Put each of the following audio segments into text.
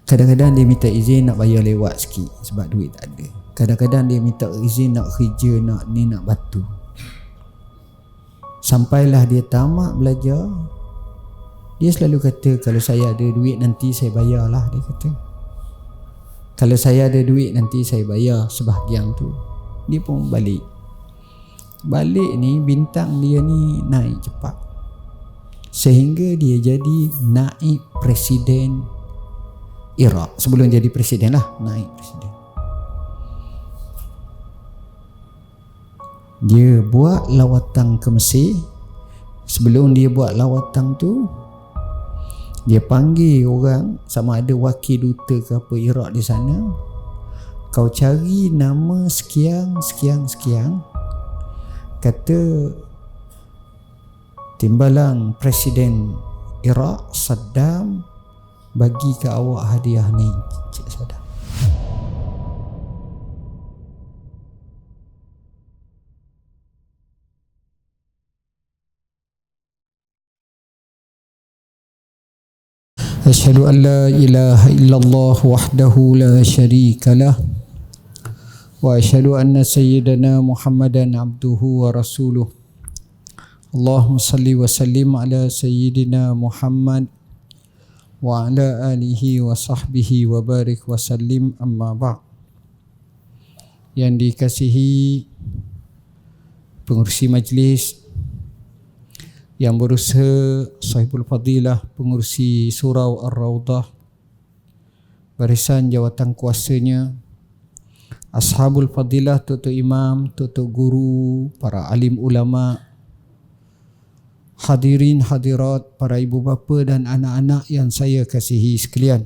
Kadang-kadang dia minta izin nak bayar lewat sikit sebab duit tak ada. Kadang-kadang dia minta izin nak kerja, nak batu. Sampailah dia tamat belajar, dia selalu kata, kalau saya ada duit nanti saya bayarlah, dia kata. Kalau saya ada duit nanti saya bayar sebahagian tu. Dia pun balik ni bintang dia ni naik cepat, sehingga dia jadi naib presiden Iraq. Sebelum jadi presiden lah, naib presiden. Dia buat lawatan ke Mesir. Sebelum dia buat lawatan tu, dia panggil orang, sama ada wakil duta ke apa Iraq di sana, kau cari nama sekian, kata timbalan Presiden Iraq Saddam bagi ke awak hadiah ni, Cik Saddam. Asyhadu an la ilaha illallah wahdahu la syarika lah wa asyhadu anna sayyidana Muhammadan abduhu wa rasuluh. Allahumma salli wa sallim ala sayyidina Muhammad wa ala alihi wa sahbihi wa barik wa sallim, amma ba'. Yang dikasihi pengurusi majlis, yang berusaha, sahibul fadilah, pengurusi surau Ar-Raudah, barisan jawatan kuasanya, ashabul fadilah, tutu imam, tutu guru, para alim ulama, hadirin hadirat, para ibu bapa dan anak-anak yang saya kasihi sekalian.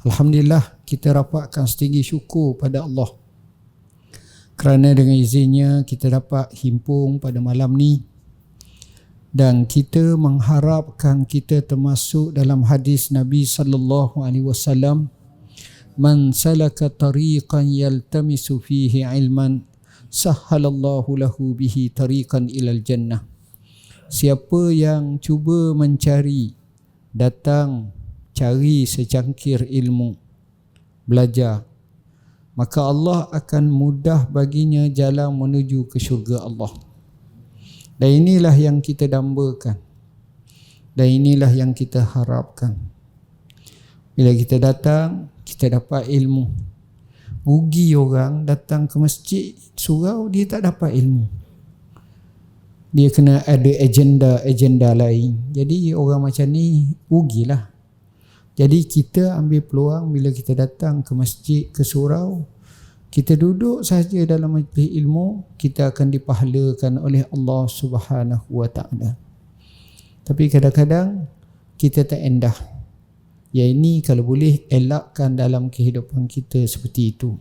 Alhamdulillah, kita rapatkan setinggi syukur pada Allah kerana dengan izinnya kita dapat himpun pada malam ni, dan kita mengharapkan kita termasuk dalam hadis Nabi sallallahu alaihi wasallam, man salaka tariqan yaltamisu fihi ilman sahhalallahu lahu bihi tariqan ilal jannah. Siapa yang cuba mencari, datang cari secangkir ilmu, belajar, maka Allah akan mudah baginya jalan menuju ke syurga Allah. Dan inilah yang kita dambakan, dan inilah yang kita harapkan. Bila kita datang, kita dapat ilmu. Rugi orang datang ke masjid surau, dia tak dapat ilmu, dia kena ada agenda lain. Jadi orang macam ni rugilah. Jadi kita ambil peluang, bila kita datang ke masjid, ke surau, kita duduk saja dalam majlis ilmu, kita akan dipahalakan oleh Allah Subhanahu wa ta'ala. Tapi kadang-kadang kita tak endah. Yang ini kalau boleh elakkan dalam kehidupan kita seperti itu.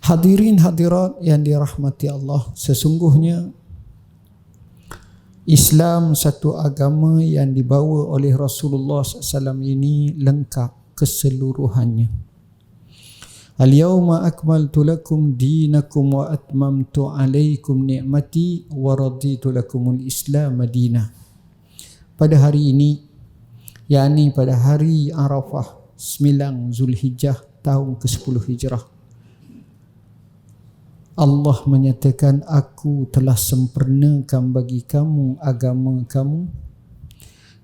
Hadirin hadirat yang dirahmati Allah, sesungguhnya Islam satu agama yang dibawa oleh Rasulullah SAW ini lengkap keseluruhannya. Al-yawma akmaltu lakum dinakum wa atmamtu alaikum ni'mati wa raditu lakumul Islam madinah. Pada hari ini, yakni pada hari Arafah 9 Zulhijjah tahun ke-10 Hijrah, Allah menyatakan, aku telah sempurnakan bagi kamu agama kamu,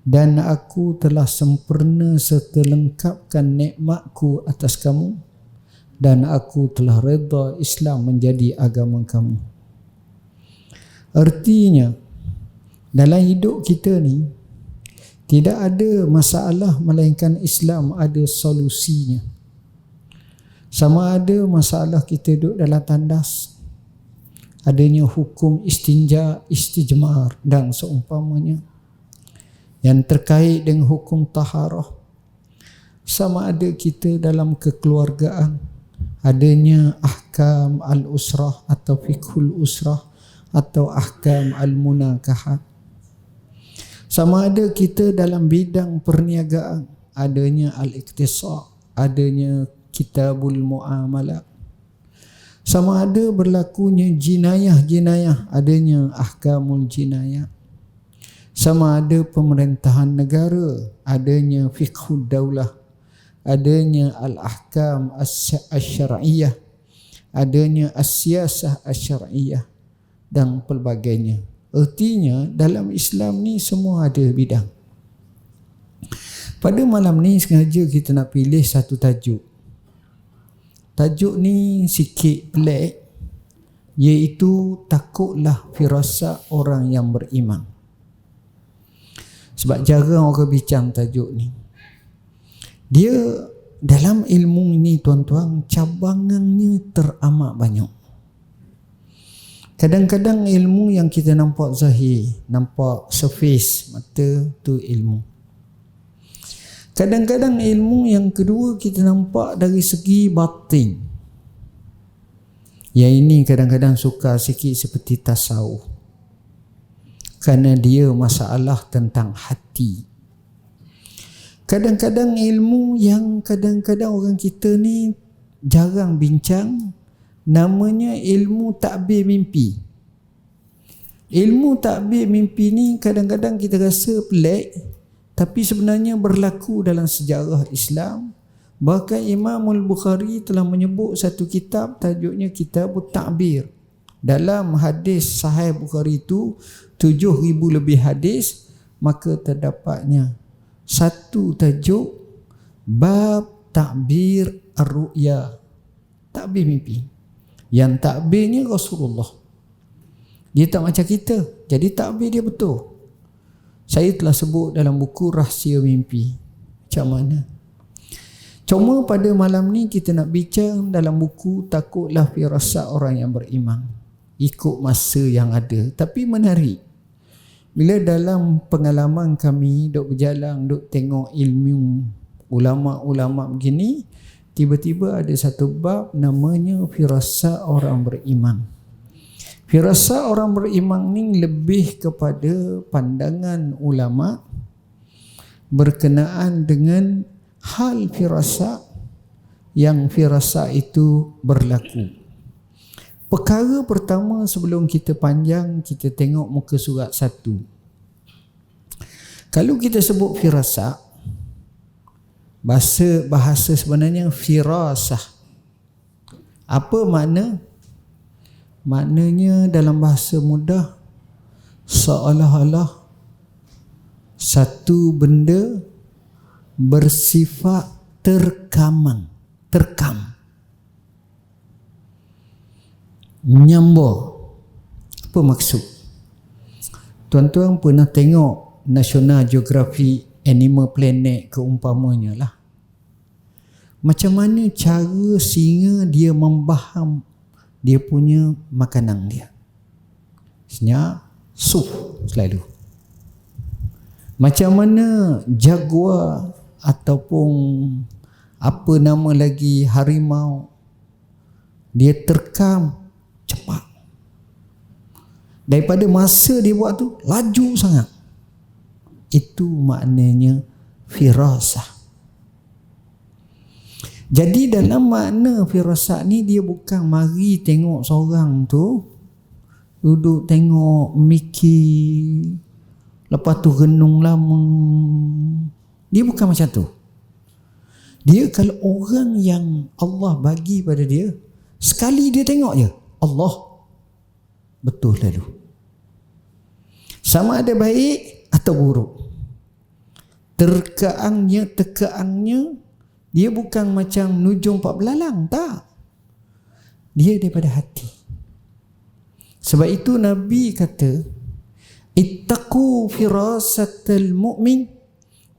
dan aku telah sempurna serta lengkapkan nikmatku atas kamu, dan aku telah redha Islam menjadi agama kamu. Artinya, dalam hidup kita ni tidak ada masalah melainkan Islam ada solusinya. Sama ada masalah kita duduk dalam tandas, adanya hukum istinja, istijmar dan seumpamanya, yang terkait dengan hukum taharah. Sama ada kita dalam kekeluargaan, adanya ahkam al-usrah atau fiqhul usrah atau ahkam al-munakahat. Sama ada kita dalam bidang perniagaan, adanya al-iqtisad, adanya kitabul muamalah. Sama ada berlakunya jinayah-jinayah, adanya ahkamul jinayah. Sama ada pemerintahan negara, adanya fiqhud daulah, adanya al-ahkam asy-syar'iyyah, adanya as-siyasah asy-syar'iyyah dan pelbagainya. Artinya dalam Islam ni semua ada bidang. Pada malam ni sengaja kita nak pilih satu tajuk. Tajuk ni sikit pelik, iaitu takutlah firasat orang yang beriman. Sebab jarang orang bincang tajuk ni. Dia dalam ilmu ini tuan-tuan, cabangannya teramat banyak. Kadang-kadang ilmu yang kita nampak zahir, nampak surface mata tu ilmu. Kadang-kadang ilmu yang kedua kita nampak dari segi batin. Yang ini kadang-kadang suka sikit seperti tasawuf, kerana dia masalah tentang hati. Kadang-kadang ilmu yang kadang-kadang orang kita ni jarang bincang, namanya ilmu takbir mimpi. Ilmu takbir mimpi ni kadang-kadang kita rasa pelik, tapi sebenarnya berlaku dalam sejarah Islam. Bahkan Imam Al-Bukhari telah menyebut satu kitab, tajuknya Kitabut Ta'bir. Dalam hadis Sahih Bukhari itu 7,000 lebih hadis, maka terdapatnya satu tajuk bab takbir ar-ru'ya, takbir mimpi. Yang takbirnya Rasulullah. Dia tak macam kita, jadi takbir dia betul. Saya telah sebut dalam buku Rahsia Mimpi. Macam mana? Cuma pada malam ni kita nak bincang dalam buku Takutlah Firasat Orang yang Beriman, ikut masa yang ada. Tapi menarik, bila dalam pengalaman kami duk berjalan, duk tengok ilmu ulama-ulama begini, tiba-tiba ada satu bab namanya firasat orang beriman. Firasat orang beriman ni lebih kepada pandangan ulama berkenaan dengan hal firasat yang firasat itu berlaku. Perkara pertama sebelum kita panjang, kita tengok muka surat 1. Kalau kita sebut firasat, bahasa sebenarnya firasah. Apa makna? Maknanya dalam bahasa mudah, seolah-olah satu benda bersifat terkam, menyambar. Apa maksud? Tuan-tuan pernah tengok National Geographic Animal Planet keumpamanya lah. Macam mana cara singa dia membaham dia punya makanan dia. Sebenarnya sup selalu. Macam mana jaguar ataupun apa nama lagi harimau, dia terkam cepat. Daripada masa dia buat tu laju sangat. Itu maknanya firasah. Jadi dalam makna firasat ni, dia bukan mari tengok seorang tu duduk tengok mikir, lepas tu renung lama. Dia bukan macam tu. Dia kalau orang yang Allah bagi pada dia, sekali dia tengok je Allah, betul lalu. Sama ada baik atau buruk. Tekaannya dia bukan macam nujum pak belalang, tak. Dia daripada hati. Sebab itu Nabi kata, ittaqu firasatal mu'min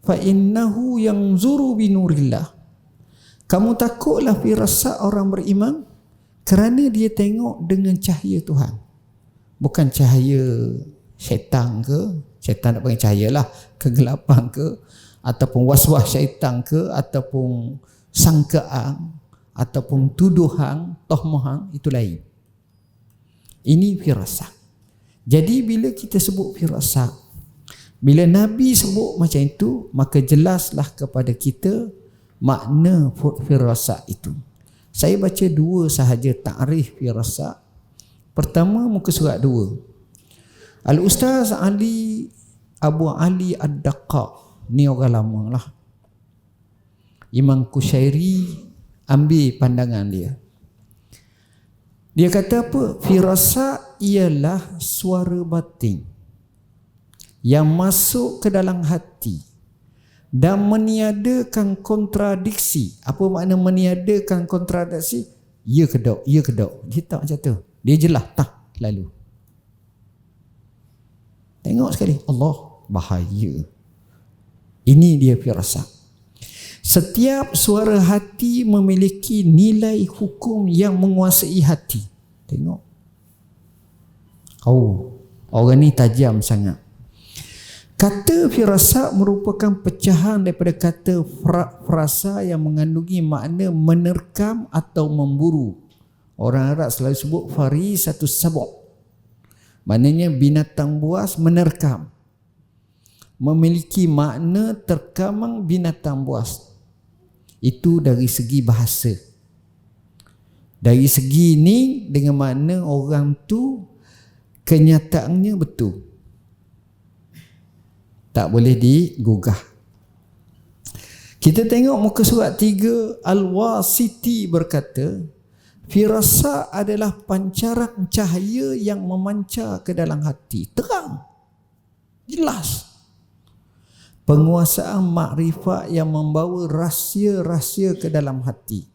fa innahu yanzuru binurillah. Kamu takutlah firasat orang beriman, kerana dia tengok dengan cahaya Tuhan. Bukan cahaya syaitan ke, syaitan nak panggil cahaya lah, kegelapan ke, ataupun waswas syaitan ke, ataupun sangkaan, ataupun tuduhan, tohmahan, itu lain. Ini firasat. Jadi bila kita sebut firasat, bila Nabi sebut macam itu, maka jelaslah kepada kita makna firasat itu. Saya baca 2 sahaja takrif firasat. Pertama, muka surat 2. Al-Ustaz Abu Ali Ad-Daqqaq, ni orang lama lah. Imam Kushairi ambil pandangan dia. Dia kata apa? Firasat ialah suara batin yang masuk ke dalam hati dan meniadakan kontradiksi. Apa makna meniadakan kontradiksi? Ya kedok, ya kedok. Dia tak macam tu. Dia jelas tak lalu. Tengok sekali. Allah, bahaya. Ini dia firasat. Setiap suara hati memiliki nilai hukum yang menguasai hati. Tengok. Oh, orang ni tajam sangat. Kata firasat merupakan pecahan daripada kata frasa yang mengandungi makna menerkam atau memburu. Orang Arab selalu sebut farisatus sab'u. Maknanya binatang buas menerkam. Memiliki makna terkamang binatang buas. Itu dari segi bahasa. Dari segi ni dengan makna orang tu kenyataannya betul. Tak boleh digugah. Kita tengok muka surat 3, Al-Wasiti berkata, firasat adalah pancaran cahaya yang memancar ke dalam hati. Terang. Jelas. Penguasaan makrifat yang membawa rahsia-rahsia ke dalam hati.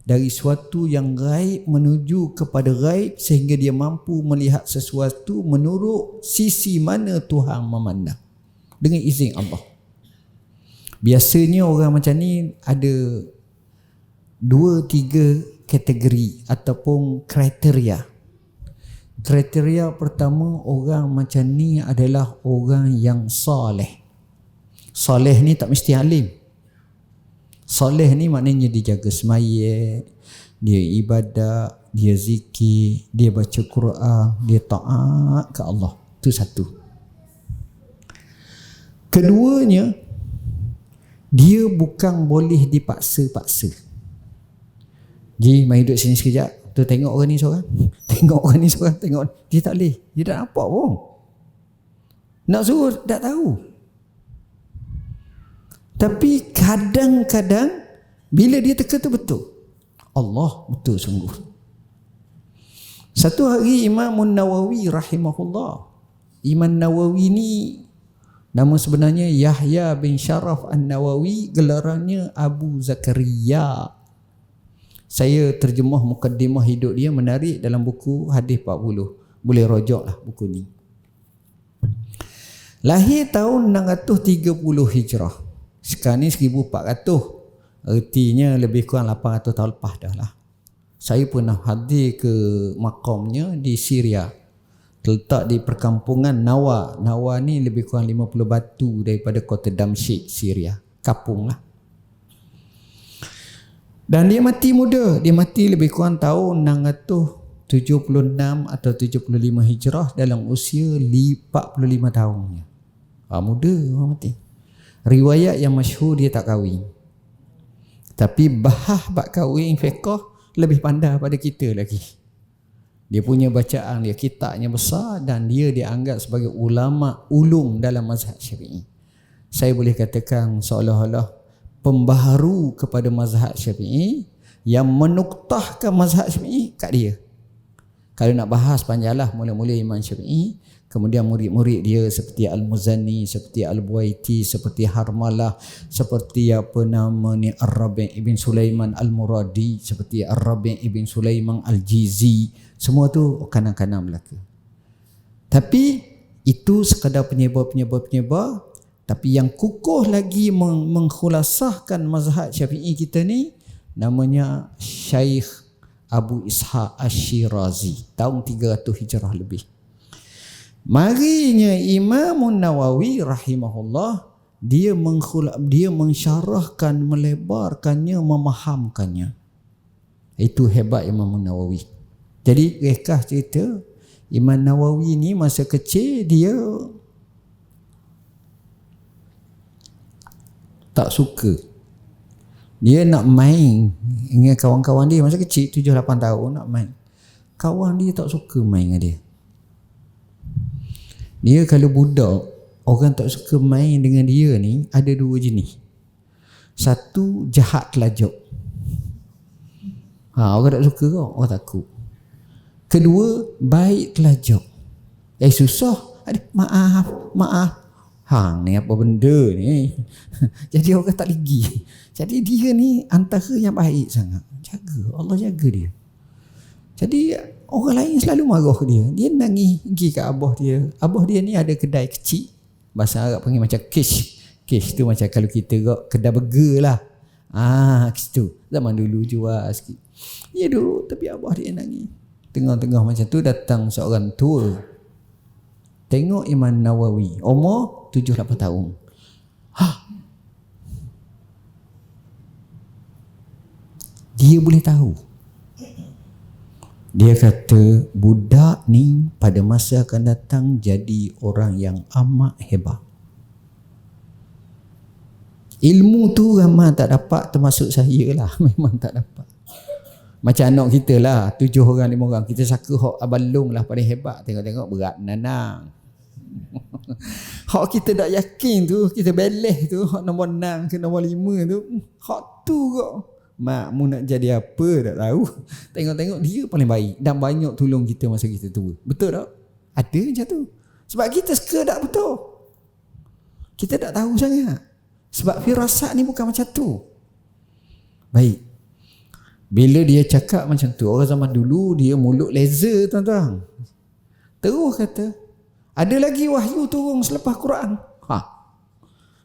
Dari suatu yang gaib menuju kepada gaib sehingga dia mampu melihat sesuatu menurut sisi mana Tuhan memandang. Dengan izin Allah. Biasanya orang macam ni ada 2-3 kategori ataupun kriteria. Kriteria pertama, orang macam ni adalah orang yang soleh. Soleh ni tak mesti alim. Soleh ni maknanya dia jaga sembahyang, dia ibadat, dia zikir, dia baca Quran, dia taat ke Allah. Itu satu. Keduanya, dia bukan boleh dipaksa-paksa. Ji, mari duduk sini sekejap. Tu tengok orang ni seorang. Tengok orang ni seorang. Tengok. Dia tak boleh. Dia tak nampak pun. Nak suruh tak tahu. Tapi kadang-kadang bila dia teka tu betul. Allah betul sungguh. Satu hari Imam Nawawi rahimahullah. Imam Nawawi ni nama sebenarnya Yahya bin Sharaf An-Nawawi, gelarannya Abu Zakaria. Saya terjemah mukaddimah hidup dia menarik dalam buku Hadis 40. Boleh rojok lah buku ni. Lahir tahun 630 Hijrah. Sekarang ni 1400. Artinya lebih kurang 800 tahun lepas dah lah. Saya pernah hadir ke makamnya di Syria. Terletak di perkampungan Nawa. Nawa ni lebih kurang 50 batu daripada kota Damsyik, Syria. Kapung lah. Dan dia mati muda. Dia mati lebih kurang tahun 676 atau 75 Hijrah dalam usia 45 tahunnya. Muda orang mati. Riwayat yang masyhur dia tak kahwin. Tapi bahas bab kahwin fiqh lebih pandai pada kita lagi. Dia punya bacaan dia, kitabnya besar dan dia dianggap sebagai ulama ulung dalam mazhab Syafi'i. Saya boleh katakan seolah-olah pembaharu kepada mazhab Syafi'i yang menuktahkan mazhab Syafi'i kat dia. Kalau nak bahas panjanglah, mula-mula Imam Syafi'i, kemudian murid-murid dia seperti Al-Muzani, seperti Al-Buaiti, seperti Harmalah, seperti apa nama ni Ar-Rabi' ibn Sulaiman Al-Muradi, seperti Ar-Rabi' ibn Sulaiman Al-Jizi. Semua tu kanan-kanan belaka. Tapi itu sekadar penyebar. Tapi yang kukuh lagi mengkhulasahkan mazhab Syafi'i kita ni namanya Syekh Abu Ishaq Ash-Shirazi, tahun 300 Hijrah lebih. Marinya Imam Nawawi rahimahullah, dia mensyarahkan, melebarkannya, memahamkannya. Itu hebat Imam Nawawi. Jadi rekah cerita, Imam Nawawi ni masa kecil dia tak suka. Dia nak main dengan kawan-kawan dia masa kecil, 7-8 tahun nak main. Kawan dia tak suka main dengan dia. Dia kalau budak, orang tak suka main dengan dia ni ada dua jenis. Satu, jahat telajuk. Orang tak suka kau, orang takut. Kedua, baik telajuk. Susah. Maaf. Hang ni apa benda ni? Jadi orang tak lagi. Jadi dia ni antara yang baik sangat. Jaga, Allah jaga dia. Jadi orang lain selalu marah dia. Dia nangis pergi kat abah dia. Abah dia ni ada kedai kecil. Bahasa Arab panggil macam kish. Kish tu macam kalau kita kedai burger lah. Kish tu. Zaman dulu jual sikit. Ya dulu, tapi abah dia nangis. Tengah-tengah macam tu datang seorang tua. Tengok Imam Nawawi, umur 7-8 tahun. Dia boleh tahu. Dia kata budak ni pada masa akan datang jadi orang yang amat hebat. Ilmu tu ramai tak dapat, termasuk saya lah. Memang tak dapat. Macam anak kita lah, 7 orang 5 orang. Kita saka hak abalung lah paling hebat. Tengok-tengok berat nanang. Hak kita tak yakin tu, kita beleh tu, hak nombor 6 ke nombor 5 tu, hak tu kok. Mak mu nak jadi apa tak tahu. Tengok-tengok dia paling baik dan banyak tolong kita masa kita tua. Betul tak? Ada macam tu. Sebab kita suka tak betul. Kita tak tahu sangat. Sebab firasat ni bukan macam tu. Baik. Bila dia cakap macam tu, orang zaman dulu dia mulut laser tuan-tuan. Terus kata, ada lagi wahyu turun selepas Quran.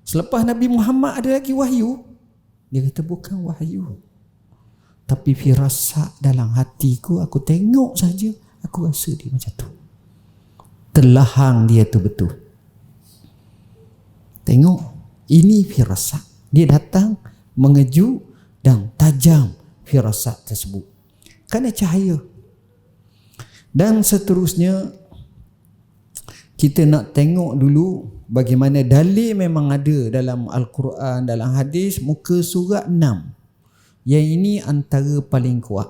Selepas Nabi Muhammad ada lagi wahyu. Dia kata bukan wahyu, tapi firasat dalam hatiku, aku tengok saja, aku rasa dia macam tu. Terlahang dia tu betul. Tengok, ini firasat. Dia datang mengejut dan tajam firasat tersebut. Kerana cahaya. Dan seterusnya, kita nak tengok dulu bagaimana dalil memang ada dalam Al-Quran, dalam hadis, muka surat 6. Yang ini antara paling kuat.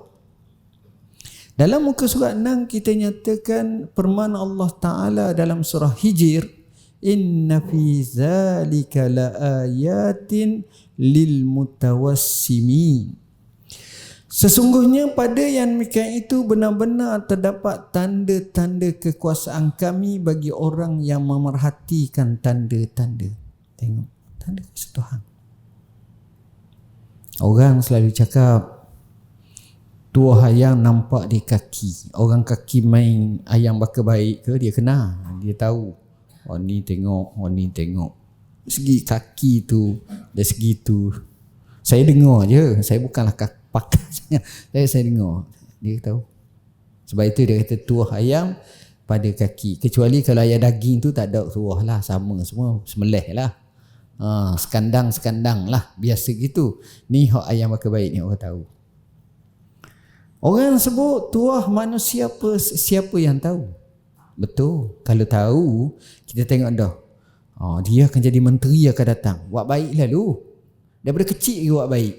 Dalam muka surat 6 kita nyatakan firman Allah Ta'ala dalam surah Hijr, inna fi zalika laayatin lil mutawassimin. Sesungguhnya pada yang demikian itu benar-benar terdapat tanda-tanda kekuasaan kami bagi orang yang memerhatikan tanda-tanda. Tengok, tanda kuasa Tuhan. Orang selalu cakap tuah ayam nampak di kaki. Orang kaki main ayam bakar baik ke, dia kenal. Dia tahu. Oh ni tengok, oh ni tengok. Segi kaki tu, dari segi tu. Saya dengar je, saya bukanlah pakar sangat. Saya dengar. Dia tahu. Sebab itu dia kata tuah ayam pada kaki. Kecuali kalau ayam daging tu tak ada tuah lah, sama semua, semelih lah. Sekandang lah, biasa gitu. Ni hak ayam bakar baik ni orang tahu. Orang sebut tuah manusia apa, siapa yang tahu? Betul. Kalau tahu, kita tengok dah. Dia akan jadi menteri akan datang. Buat baik lalu. Daripada kecil dia buat baik.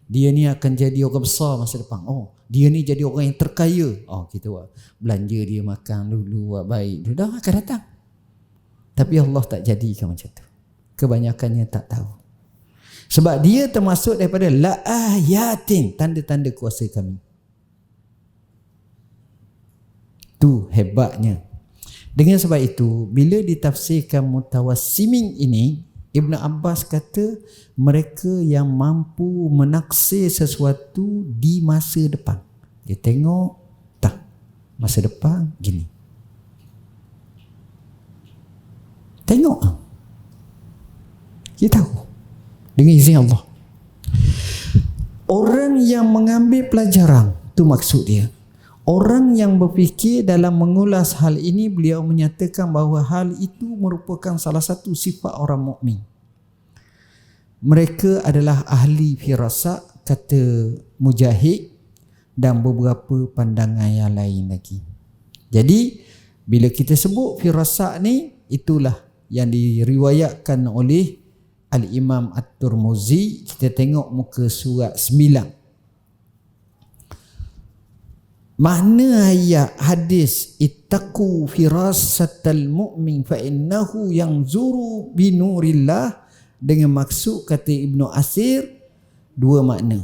Dia ni akan jadi orang besar masa depan. Dia ni jadi orang yang terkaya. Kita buat belanja dia makan dulu, buat baik. Dia dah akan datang. Tapi Allah tak jadikan macam tu. Kebanyakannya tak tahu. Sebab dia termasuk daripada la'ayatin, tanda-tanda kuasa kami. Tu hebatnya. Dengan sebab itu, bila ditafsirkan mutawassimin ini, Ibn Abbas kata mereka yang mampu menaksir sesuatu di masa depan. Dia tengok, tak, masa depan gini. Tengok, dia tahu dengan izin Allah. Orang yang mengambil pelajaran, tu maksud dia. Orang yang berfikir dalam mengulas hal ini, beliau menyatakan bahawa hal itu merupakan salah satu sifat orang mukmin. Mereka adalah ahli firasat, kata Mujahid, dan beberapa pandangan yang lain lagi. Jadi bila kita sebut firasat ni, itulah yang diriwayatkan oleh Al-Imam At-Tirmizi. Kita tengok muka surat 9. Makna ayat hadis ittaqu firasatal mu'min fa innahu yanzuru binurillah dengan maksud kata Ibnu Asir dua makna.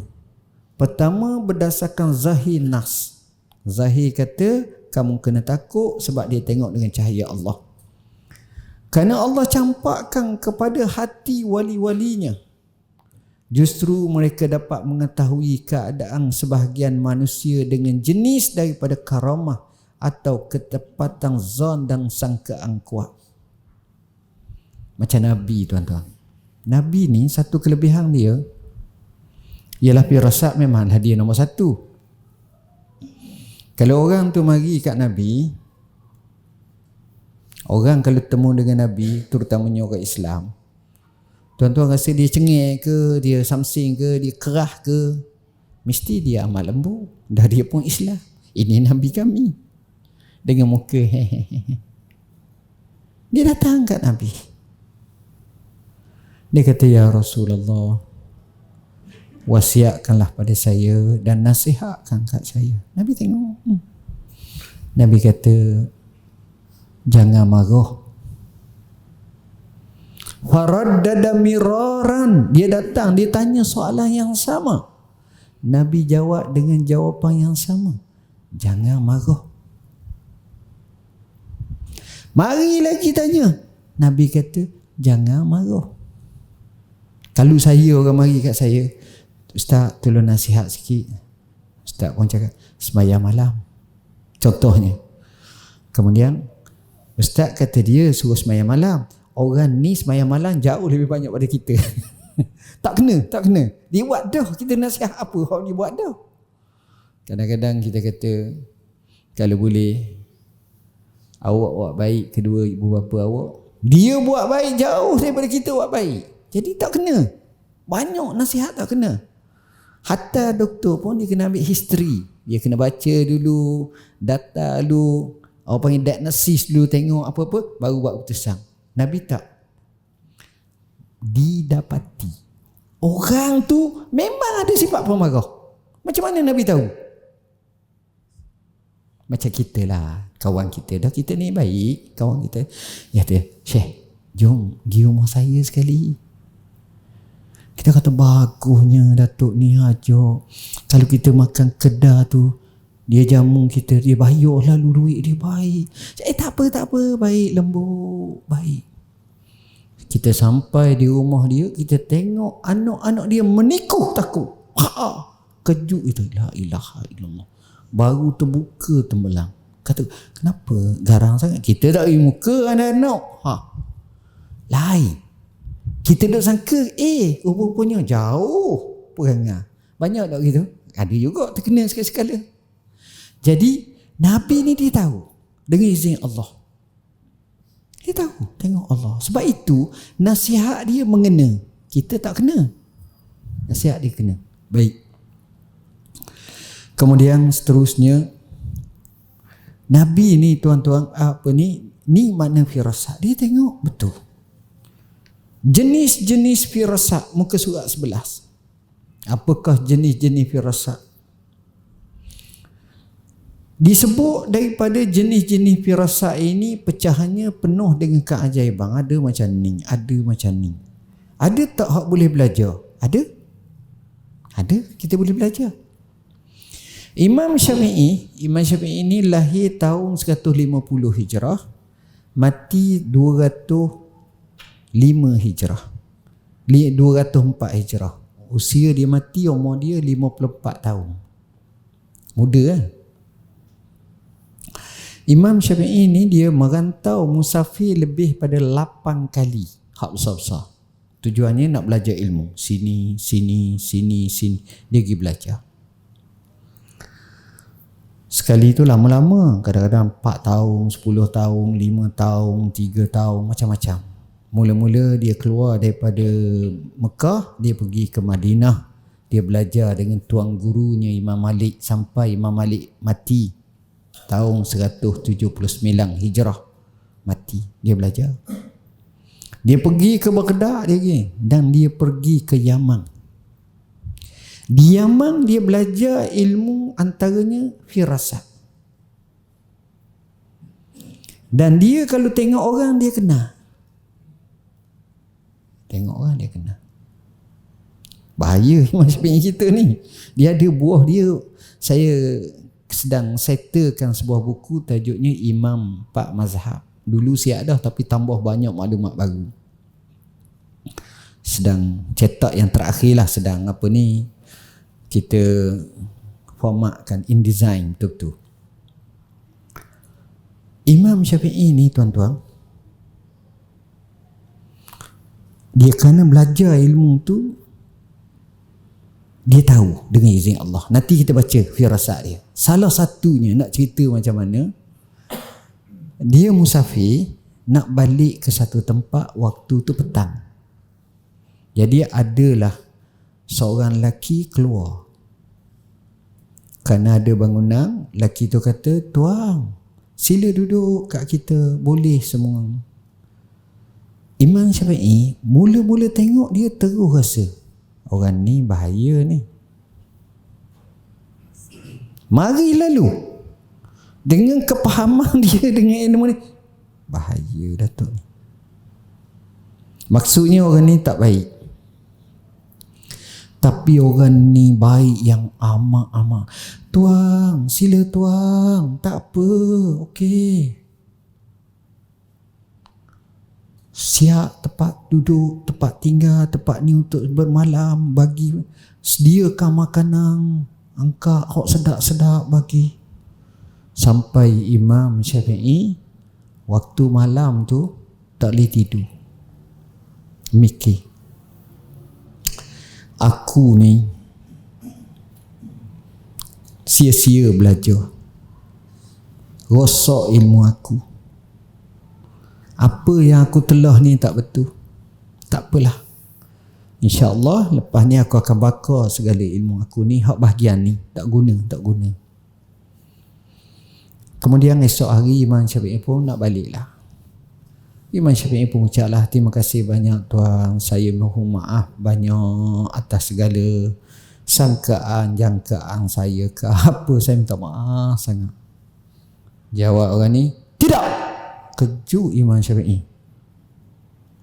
Pertama berdasarkan zahir nas. Zahir kata kamu kena takut sebab dia tengok dengan cahaya Allah. Kerana Allah campakkan kepada hati wali-walinya, justru mereka dapat mengetahui keadaan sebahagian manusia dengan jenis daripada karamah atau ketepatan zon dan sangkaan kuat. Macam Nabi, tuan-tuan. Nabi ni satu kelebihan dia ialah firasat memanglah dia nombor satu. Kalau orang tu mari kat Nabi, orang kalau temu dengan Nabi, terutamanya orang Islam, tuan-tuan rasa dia cengeng ke, dia samsing ke, dia kerah ke, mesti dia amat lembut. Dah dia pun Islam. Ini Nabi kami. Dengan muka hehehe. Dia datang kat Nabi. Dia kata, ya Rasulullah, wasiatkanlah pada saya dan nasihatkan kat saya. Nabi tengok. Nabi kata, jangan marah. Faraddada miraran. Dia datang, dia tanya soalan yang sama. Nabi jawab dengan jawapan yang sama. Jangan marah. Mari lagi tanya. Nabi kata, jangan marah. Kalau saya, orang mari kat saya, Ustaz tolong nasihat sikit. Ustaz pun cakap, sembahyang malam. Contohnya. Kemudian Ustaz kata dia suruh sembahyang malam. Orang ni sembahyang malam jauh lebih banyak pada kita. Tak kena. Dia buat dah. Kita nasihat apa orang dia buat dah. Kadang-kadang kita kata, kalau boleh, awak buat baik kedua ibu bapa awak. Dia buat baik jauh daripada kita buat baik. Jadi tak kena. Banyak nasihat tak kena. Hatta doktor pun dia kena ambil history. Dia kena baca dulu, data dulu, orang panggil diagnosis dulu, tengok apa-apa, baru buat keputusan. Nabi tak. Didapati. Orang tu memang ada sifat pemarah. Macam mana Nabi tahu? Macam kita lah, kawan kita. Dah kita ni baik, kawan kita. Ya dia, Syekh, jom pergi rumah saya sekali. Kita kata bagusnya Datuk ni ajak. Kalau kita makan kedah tu, dia jamu kita, dia bayar lalu duit dia baik. Tak apa, baik, lembut, baik. Kita sampai di rumah dia, kita tengok anak-anak dia menikuh takut. Kejut itu, la ilaha illallah. Baru terbuka tembelang. Kata, kenapa garang sangat? Kita tak beri muka anak-anak. Lain. Kita duk sangka, rupanya jauh perangai. Banyak tak gitu? Ada juga terkena sekali-sekala. Jadi, Nabi ni dia tahu. Dengan izin Allah. Dia tahu, tengok Allah. Sebab itu, nasihat dia mengena. Kita tak kena. Nasihat dia kena. Baik. Kemudian seterusnya, Nabi ni tuan-tuan, ni makna firasat. Dia tengok betul. Jenis-jenis firasat, muka surat 11. Apakah jenis-jenis firasat? Disebut daripada jenis-jenis firasat ini, pecahannya penuh dengan keajaiban. Ada macam ni, ada macam ni. Ada tak hak boleh belajar? Ada? Ada, kita boleh belajar. Imam Syafi'i ini lahir tahun 150 Hijrah, mati 205 Hijrah, 204 Hijrah. Usia dia mati, umur dia 54 tahun. Muda kan? Imam Syafi'i ni dia merantau musafir lebih pada 8 kali. Hak besar-besar. Tujuannya nak belajar ilmu. Sini. Dia pergi belajar. Sekali tu lama-lama. Kadang-kadang 4 tahun, 10 tahun, 5 tahun, 3 tahun, macam-macam. Mula-mula dia keluar daripada Mekah, dia pergi ke Madinah. Dia belajar dengan tuan gurunya Imam Malik sampai Imam Malik mati tahun 179 Hijrah. Mati, dia belajar. Dia pergi ke Baghdad dan dia pergi ke Yaman. Di Yaman dia belajar ilmu antaranya firasat. Dan dia kalau tengok orang dia kenal. tengok orang dia kena. Bahaya Imam Syafi'i kita ni. Dia ada buah dia. Saya sedang settlekan sebuah buku tajuknya Imam 4 Mazhab. Dulu siap dah tapi tambah banyak maklumat baru. Sedang cetak yang terakhir lah, sedang apa ni, kita formatkan, InDesign betul-betul. Imam Syafi'i ni tuan-tuan, dia kerana belajar ilmu tu, dia tahu dengan izin Allah. Nanti kita baca firasat dia. Salah satunya nak cerita macam mana dia musafir nak balik ke satu tempat waktu tu petang. Jadi adalah seorang lelaki keluar. Kerana ada bangunan, lelaki tu kata, "Tuan, sila duduk kat kita, boleh semua." Imam Syafi'i mula-mula tengok dia terus rasa, orang ni bahaya ni. Mari lalu dengan kepahaman dia dengan ilmu ni, bahaya Datuk ni. Maksudnya orang ni tak baik. Tapi orang ni baik yang amat-amat. "Tuang, sila tuang, tak apa, okey. Siap tempat duduk, tempat tinggal, tempat ni untuk bermalam, bagi, sediakan makanan, angkat hok sedap-sedap bagi." Sampai Imam Syafi'i waktu malam tu tak boleh tidur, mikir, aku ni sia-sia belajar, rosak ilmu aku. Apa yang aku telah ni tak betul. Tak apalah, InsyaAllah lepas ni aku akan bakar segala ilmu aku ni, hak bahagian ni tak guna. Kemudian esok hari Imam Syafi'i pun nak balik lah. Imam Syafi'i pun ucaplah, "Terima kasih banyak tuan, saya mohon maaf banyak atas segala sangkaan, jangkaan saya ke apa, saya minta maaf sangat." Jawab orang ni, "Tidak." Kejut Imam Syafi'i.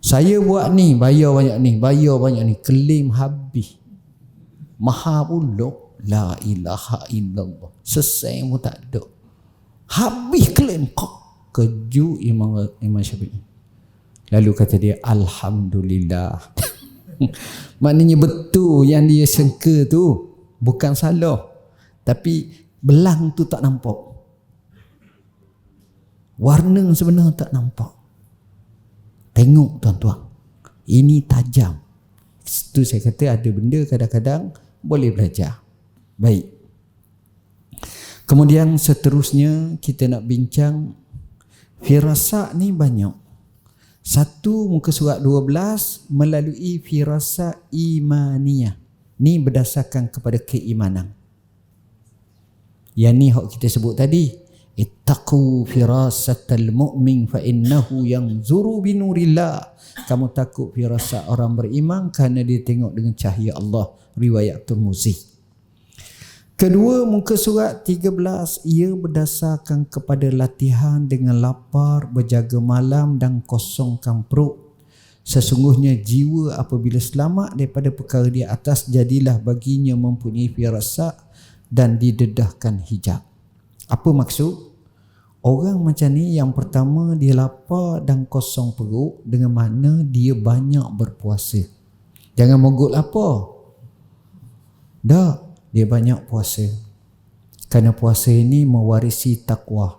"Saya buat ni, bayar banyak ni, klaim habis. Maha pula, la ilaha illallah, selesai pun tak ada, habis klaim kau." Kejut Imam Syafi'i. Lalu kata dia, "Alhamdulillah." Maknanya betul yang dia sangka tu, bukan salah, tapi belang tu tak nampak, warna sebenar tak nampak. Tengok tuan-tuan, ini tajam. Itu saya kata ada benda kadang-kadang boleh belajar. Baik. Kemudian seterusnya kita nak bincang firasat ni banyak. Satu, muka surat 12, melalui firasat imaniyah. Ni berdasarkan kepada keimanan. Yang ni hak kita sebut tadi. Ittaqu firasatal mu'min fa innahu yanzuru binurillah. Kamu takut firasat orang beriman kerana dia tengok dengan cahaya Allah. Riwayat Tirmizi. Kedua, muka surat 13, ia berdasarkan kepada latihan dengan lapar, berjaga malam dan kosongkan perut. Sesungguhnya jiwa apabila selamat daripada perkara di atas, jadilah baginya mempunyai firasat dan didedahkan hijab. Apa maksud? Orang macam ni, yang pertama dia lapar dan kosong perut, dengan mana dia banyak berpuasa. Jangan mogok lapar. Dah, dia banyak puasa. Kerana puasa ini mewarisi takwa.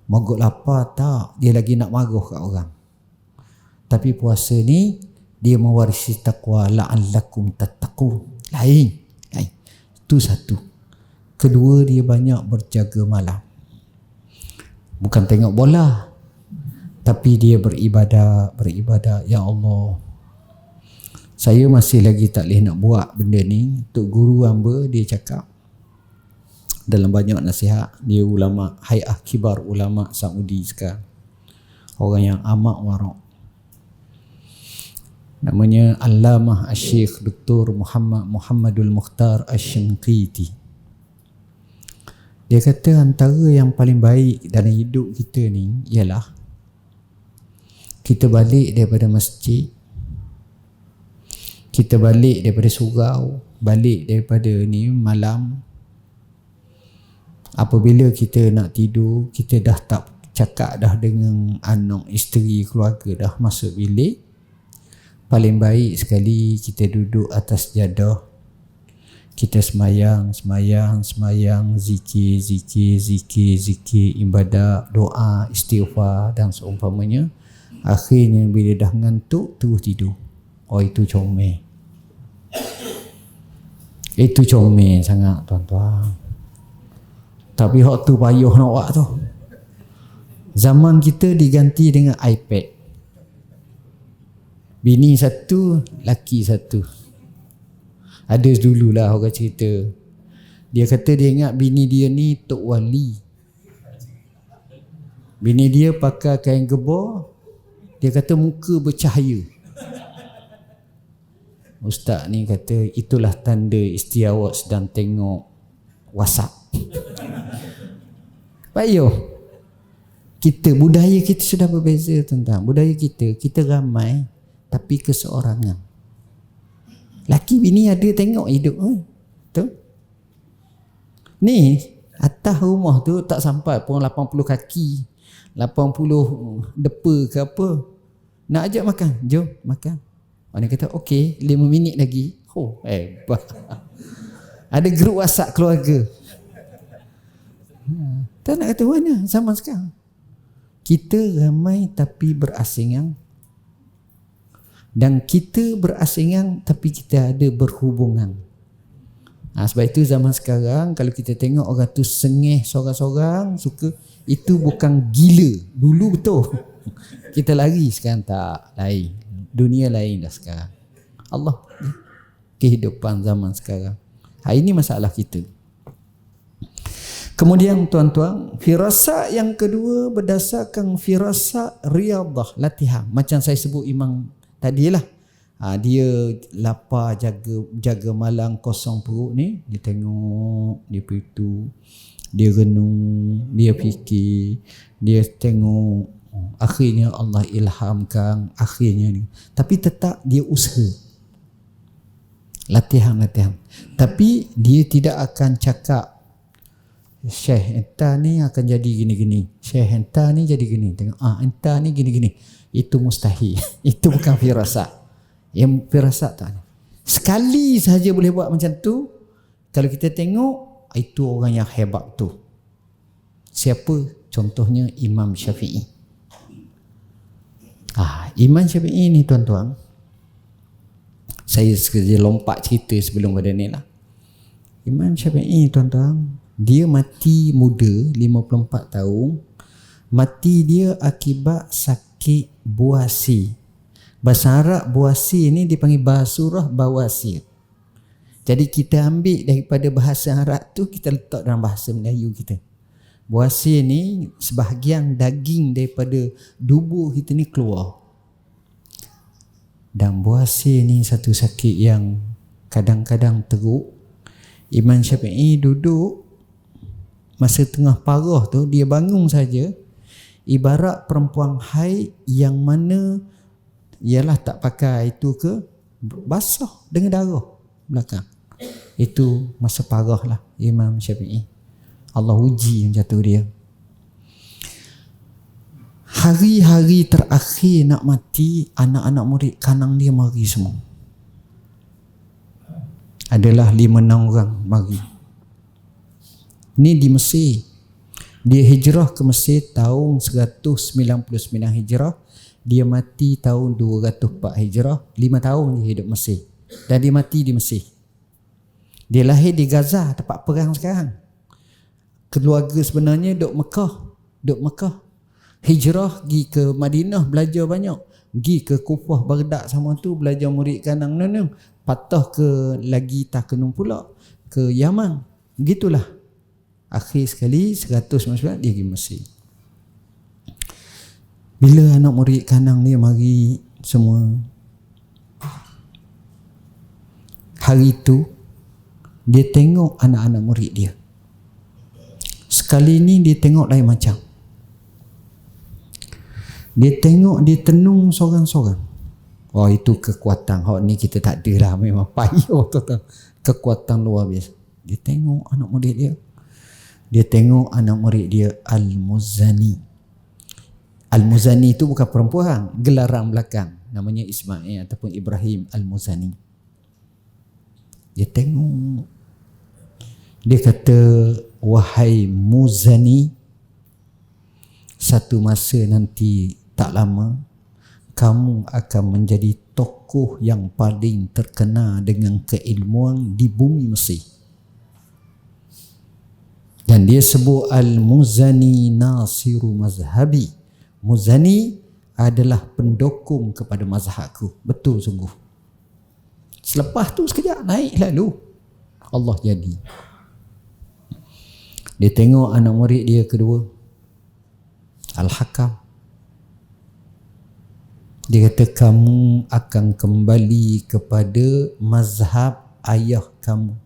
Mogok lapar tak, dia lagi nak marah kat orang. Tapi puasa ni dia mewarisi takwa, la'allakum tattaqun. Lain. Itu satu. Kedua, dia banyak berjaga malam. Bukan tengok bola, tapi dia beribadah. Ya Allah, saya masih lagi tak boleh nak buat benda ni. Tok Guru hamba dia cakap dalam banyak nasihat, dia ulama, Hay'ah Kibar Ulama Saudi sekarang, orang yang amat warak. Namanya Allamah Asy-Syaikh Dr. Muhammadul Mukhtar Asy-Shinqiti. Dia kata antara yang paling baik dalam hidup kita ni ialah kita balik daripada masjid, Kita balik daripada surau, balik daripada ni malam, apabila kita nak tidur, kita dah tak cakap dah dengan anak, isteri, keluarga, dah masuk bilik. Paling baik sekali kita duduk atas jadah, kita semayang, zikir, ibadat, doa, istighfar dan seumpamanya. Akhirnya bila dah ngantuk, terus tidur. Oh, itu comel. Itu comel sangat, tuan-tuan. Tapi hak tu payah nak buat tu. Zaman kita diganti dengan iPad. Bini satu, laki satu. Ada dululah orang cerita. Dia kata dia ingat bini dia ni Tok Wali. Bini dia pakai kain gebor. Dia kata muka bercahaya. Ustaz ni kata itulah tanda isteri awak sedang tengok WhatsApp. Payah. Kita, budaya kita sudah berbeza, tuan-tuan. Budaya kita ramai tapi keseorangan. Laki bini ada tengok hidup. Betul? Ni atas rumah tu tak sampai pun 80 kaki, 80 depa ke apa. Nak ajak makan, jom makan. Orang kata okey, 5 minit lagi. Oh, hebat. Ada grup WhatsApp keluarga. Tak nak kata mana zaman sekarang. Kita ramai tapi berasingan. Dan kita berasingan tapi kita ada berhubungan. Sebab itu zaman sekarang kalau kita tengok orang tu sengih sorang-sorang, suka, itu bukan gila. Dulu betul. Kita lari, sekarang tak, lain. Dunia lain dah sekarang. Allah, kehidupan zaman sekarang. Ini masalah kita. Kemudian tuan-tuan, firasat yang kedua berdasarkan firasat riadah, latihan. Macam saya sebut Imam tadilah. Dia lapar, jaga malam, kosong perut ni, dia tengok, dia pergi, dia renung, dia fikir, dia tengok. Akhirnya Allah ilhamkan, akhirnya ni. Tapi tetap dia usaha. Latihan. Tapi dia tidak akan cakap Syekh entah ni akan jadi gini-gini, Syekh entah ni jadi gini. Tengok entah ni gini-gini. Itu mustahil. Itu bukan firasat. Yang firasat tak. Sekali sahaja boleh buat macam tu. Kalau kita tengok, itu orang yang hebat tu. Siapa? Contohnya Imam Syafi'i. Imam Syafi'i ni tuan-tuan, saya sekejap lompat cerita sebelum pada ni lah. Imam Syafi'i tuan-tuan, dia mati muda, 54 tahun. Mati dia akibat sakit buasi. Bahasa Arab buasi ni dipanggil basurah bawasir. Jadi kita ambil daripada bahasa Arab tu, kita letak dalam bahasa Melayu kita. Buasir ni sebahagian daging daripada tubuh kita ni keluar. Dan buasir ni satu sakit yang kadang-kadang teruk. Imam Syafi'i duduk masa tengah parah tu, dia bangun saja ibarat perempuan haid yang mana ialah tak pakai itu ke, basah dengan darah belakang. Itu masa parah lah Imam Syafi'i. Allah uji yang jatuh dia. Hari-hari terakhir nak mati, anak-anak murid kanang dia mari semua. Adalah 5-6 orang mari. Ni di Mesir. Dia hijrah ke Mesir tahun 199 hijrah. Dia mati tahun 204 hijrah. 5 tahun dia hidup Mesir. Dan dia mati di Mesir. Dia lahir di Gaza, tempat perang sekarang. Keluarga sebenarnya duduk Mekah. Hijrah pergi ke Madinah, belajar banyak. Pergi ke Kufah, Baghdad sama tu, belajar murid kanang nenung. Patah ke lagi Takenung pula, ke Yaman. Begitulah. Akhir sekali 199 dia pergi Mesir. Bila anak murid kanang dia mari semua, hari tu dia tengok anak-anak murid dia. Sekali ni dia tengok lain macam. Dia tengok, dia tenung sorang-sorang. Oh, itu kekuatan. Hak ni kita tak ada lah. Memang payah tu. Kekuatan luar biasa. Dia tengok anak murid dia. Dia tengok anak murid dia Al-Muzani. Al-Muzani itu bukan perempuan. Gelaran belakang. Namanya Ismail ataupun Ibrahim Al-Muzani. Dia tengok. Dia kata, wahai Muzani, satu masa nanti tak lama, kamu akan menjadi tokoh yang paling terkenal dengan keilmuan di bumi Mesir. Dan dia sebut Al-Muzani Nasiru Mazhabi. Muzani adalah pendukung kepada mazhabku. Betul sungguh. Selepas tu sekejap naik lalu Allah jadi. Dia tengok anak murid dia kedua, Al-Hakam. Dia kata, kamu akan kembali kepada mazhab ayah kamu.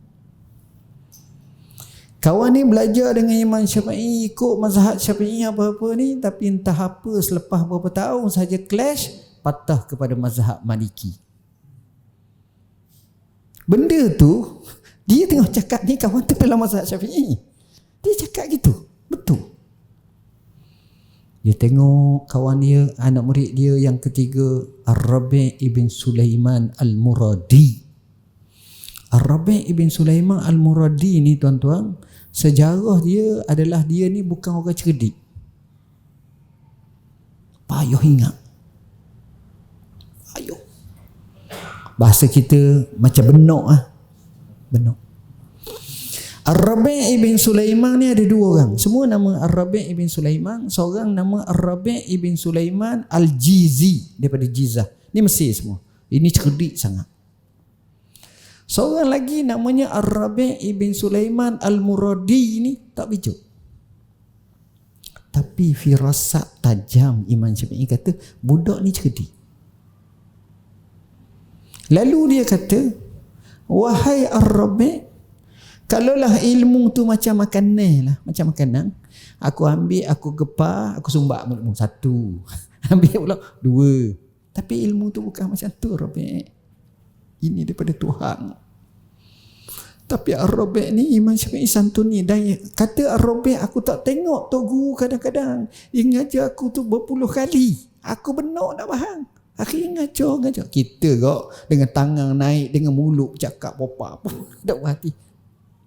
Kawan ni belajar dengan Imam Syafi'i, ikut mazhab Syafi'i apa-apa ni, tapi entah apa selepas beberapa tahun saja clash, patah kepada mazhab Maliki. Benda tu, dia tengah cakap ni kawan tu dalam mazhab Syafi'i. Dia cakap gitu, betul. Dia tengok kawan dia, anak murid dia yang ketiga, Ar-Rabi' ibn Sulaiman Al-Muradi. Ar-Rabi' ibn Sulaiman Al-Muradi ni tuan-tuan, sejarah dia adalah dia ni bukan orang cerdik. Payah ingat. Payah. Bahasa kita macam benok benok. Ar-Rabi' ibn Sulaiman ni ada dua orang. Semua nama Ar-Rabi' ibn Sulaiman. Seorang nama Ar-Rabi' ibn Sulaiman Al-Jizi, daripada Jizah. Ni Mesir semua. Ini cerdik sangat. Seorang lagi namanya Ar-Rabi' ibn Sulaiman Al-Muradi ni tak bijak. Tapi firasat tajam Imam Syafi'i kata budak ni cerdik. Lalu dia kata, wahai Ar-Rabi', kalaulah ilmu tu macam makanan lah, macam makanan, aku ambil, aku gepar, aku sumbat mulutmu, satu. Ambil pula dua. Tapi ilmu tu bukan macam tu, Rabi'. Ini daripada Tuhan. Tapi Ar-Rabi' ni Imam Syafi'i santuni dan kata Ar-Rabi', aku tak tengok Tok Guru kadang-kadang dia ngajar aku tu berpuluh kali. Aku benar tak faham. Akhirnya ngajar. Kita kok dengan tangan naik, dengan mulut cakap apa-apa tak berhati.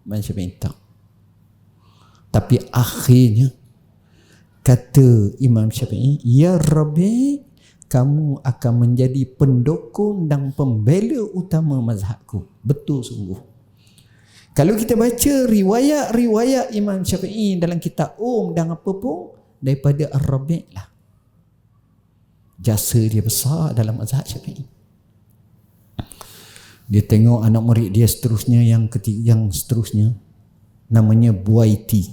Imam Syafi'i tak. Tapi akhirnya kata Imam Syafi'i, ya Rabi', kamu akan menjadi pendukung dan pembela utama mazhabku. Betul sungguh. Kalau kita baca riwayat-riwayat Imam Syafi'i dalam kitab dan apa pun, daripada Ar-Rabi' lah. Jasa dia besar dalam mazhab Syafi'i. Dia tengok anak murid dia seterusnya, yang seterusnya namanya Buaiti.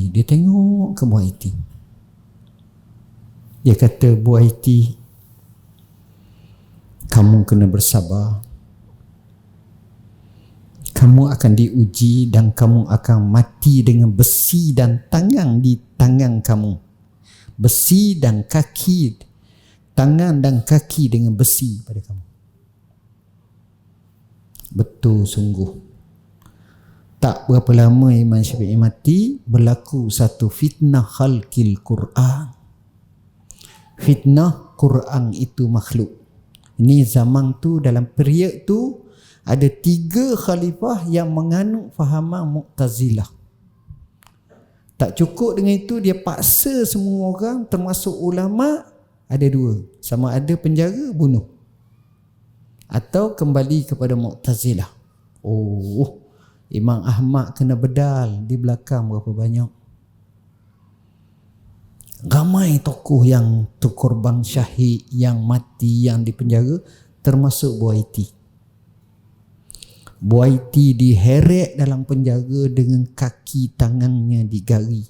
Dia tengok ke Buaiti. Dia kata, Buaiti, kamu kena bersabar. Kamu akan diuji dan kamu akan mati dengan besi dan tangan di tangan kamu. Besi dan kaki, tangan dan kaki dengan besi pada kamu. Betul sungguh. Tak berapa lama Imam Syafi'i mati, berlaku satu fitnah khalqil Quran. Fitnah Quran itu makhluk. Ini zaman tu, dalam period tu ada 3 khalifah yang menganut fahaman Mu'tazilah. Tak cukup dengan itu, dia paksa semua orang termasuk ulama, ada 2, sama ada penjara, bunuh, atau kembali kepada Mu'tazilah. Imam Ahmad kena bedal di belakang berapa banyak. Ramai tokoh yang terkorban syahid, yang mati, yang dipenjara, termasuk Buaiti diheret dalam penjara dengan kaki tangannya digari.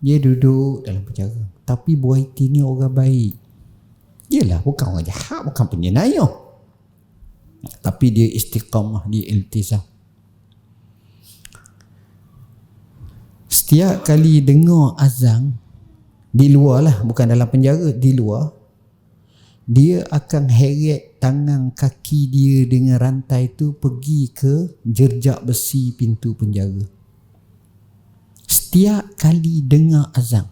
Dia duduk dalam penjara. Tapi Buaiti ni orang baik. Yelah, bukan orang jahat, bukan penyayang. Tapi dia istiqamah, dia iltizam. Setiap kali dengar azan, di luar lah, bukan dalam penjara, di luar, dia akan heret tangan kaki dia dengan rantai tu pergi ke jerjak besi pintu penjara. Setiap kali dengar azan,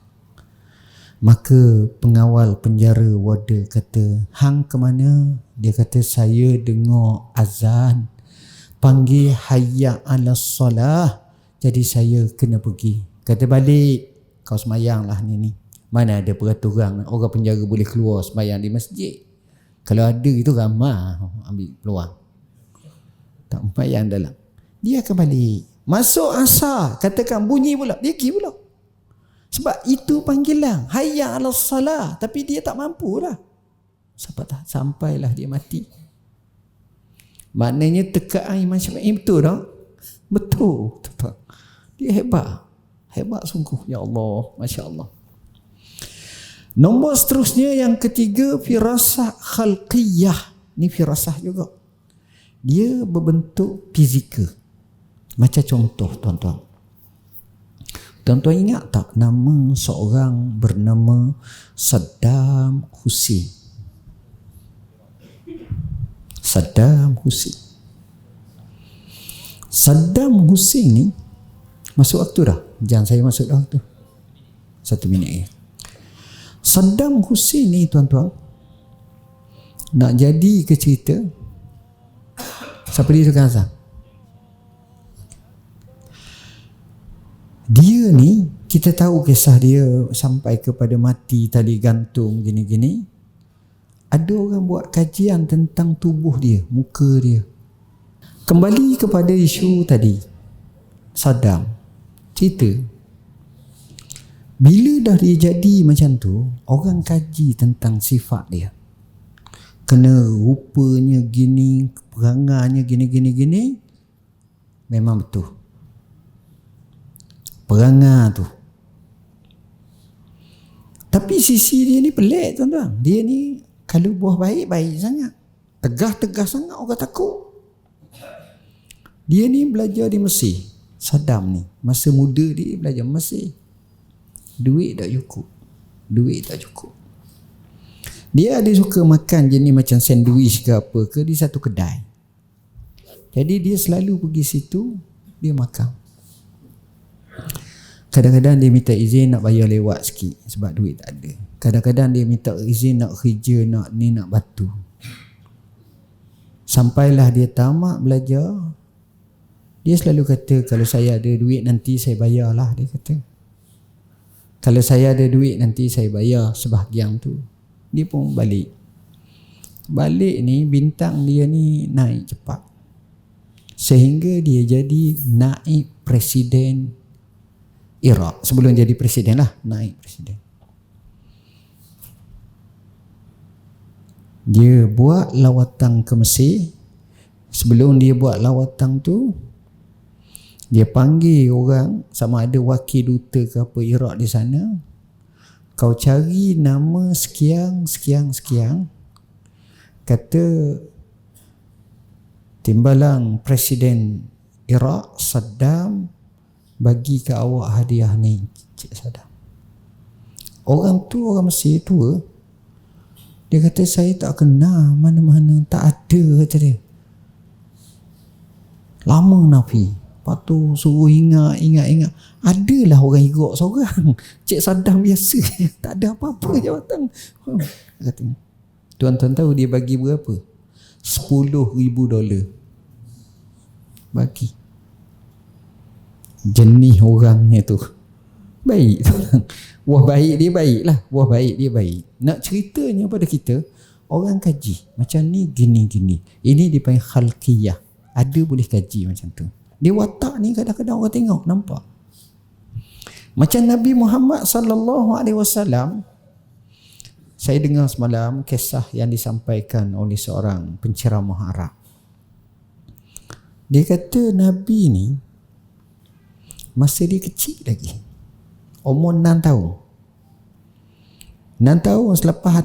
maka pengawal penjara, warder kata, hang ke mana? Dia kata, saya dengar azan panggil hayya ala solah, jadi saya kena pergi. Kata, balik, kau semayang lah ni. Mana ada peraturan orang penjara boleh keluar semayang di masjid? Kalau ada itu ramah ambil peluang, tak semayang dalam. Dia akan balik, masuk asar, katakan bunyi pula, dia pergi pula. Sebab itu panggilan hayya ala salah, tapi dia tak mampu lah. Sampailah dia mati. Maknanya tekaan Imam Syafi'i betul tak? Betul. Dia hebat. Hebat sungguh. Ya Allah, Masya Allah. Nombor seterusnya yang ketiga, firasah khalqiyah. Ni firasah juga. Dia berbentuk fizikal. Macam contoh tuan-tuan. Tuan-tuan ingat tak nama seorang bernama Saddam Hussein? Saddam Hussein. Saddam Hussein ni masuk waktu dah. Jangan saya masuk dah waktu. 1 minit ya. Saddam Hussein ni tuan-tuan, nak jadi ke cerita, siapa dia tukang azan? Dia ni, kita tahu kisah dia sampai kepada mati tali gantung gini-gini. Ada orang buat kajian tentang tubuh dia, muka dia. Kembali kepada isu tadi, Saddam, cerita. Bila dah dia jadi macam tu, orang kaji tentang sifat dia. Kena rupanya gini, perangannya gini, memang betul. Perangai tu. Tapi sisi dia ni pelik tuan-tuan. Dia ni kalau buah baik sangat. Tegah sangat, orang takut. Dia ni belajar di Mesir. Saddam ni, masa muda dia belajar Mesir. Duit tak cukup. Dia ada suka makan jenis macam sandwich ke apa ke di satu kedai. Jadi dia selalu pergi situ, dia makan. Kadang-kadang dia minta izin nak bayar lewat sikit sebab duit tak ada. Kadang-kadang dia minta izin nak kerja, nak batu. Sampailah dia tamat belajar, dia selalu kata, kalau saya ada duit nanti saya bayarlah, dia kata. Kalau saya ada duit nanti saya bayar sebahagian tu. Dia pun balik. Balik ni bintang dia ni naik cepat. Sehingga dia jadi naib presiden Iraq. Sebelum jadi presiden lah, naib presiden. Dia buat lawatan ke Mesir. Sebelum dia buat lawatan tu, dia panggil orang, sama ada wakil duta ke apa Iraq di sana. Kau cari nama sekian. Kata timbalan Presiden Iraq Saddam bagi ke awak hadiah ni, Cik Saddam. Orang tu orang Mesir tua. Dia kata, saya tak kenal mana-mana, tak ada, kata dia. Lama Nafi. Lepas tu suruh ingat. Adalah orang Iraq seorang. Cik Saddam biasa. Tak ada apa-apa jawatan. Kata, tuan-tuan tahu dia bagi berapa? $10,000 bagi. Jenis orangnya tu baik. Wah baik dia baik. Nak ceritanya pada kita, orang kaji macam ni gini. Ini dipanggil khalqiyah. Ada boleh kaji macam tu. Dia watak ni kadang-kadang orang tengok, nampak. Macam Nabi Muhammad sallallahu alaihi wasallam. Saya dengar semalam kisah yang disampaikan oleh seorang penceramah Arab. Dia kata Nabi ni masa dia kecil lagi, umur 6 tahun. 6 tahun selepas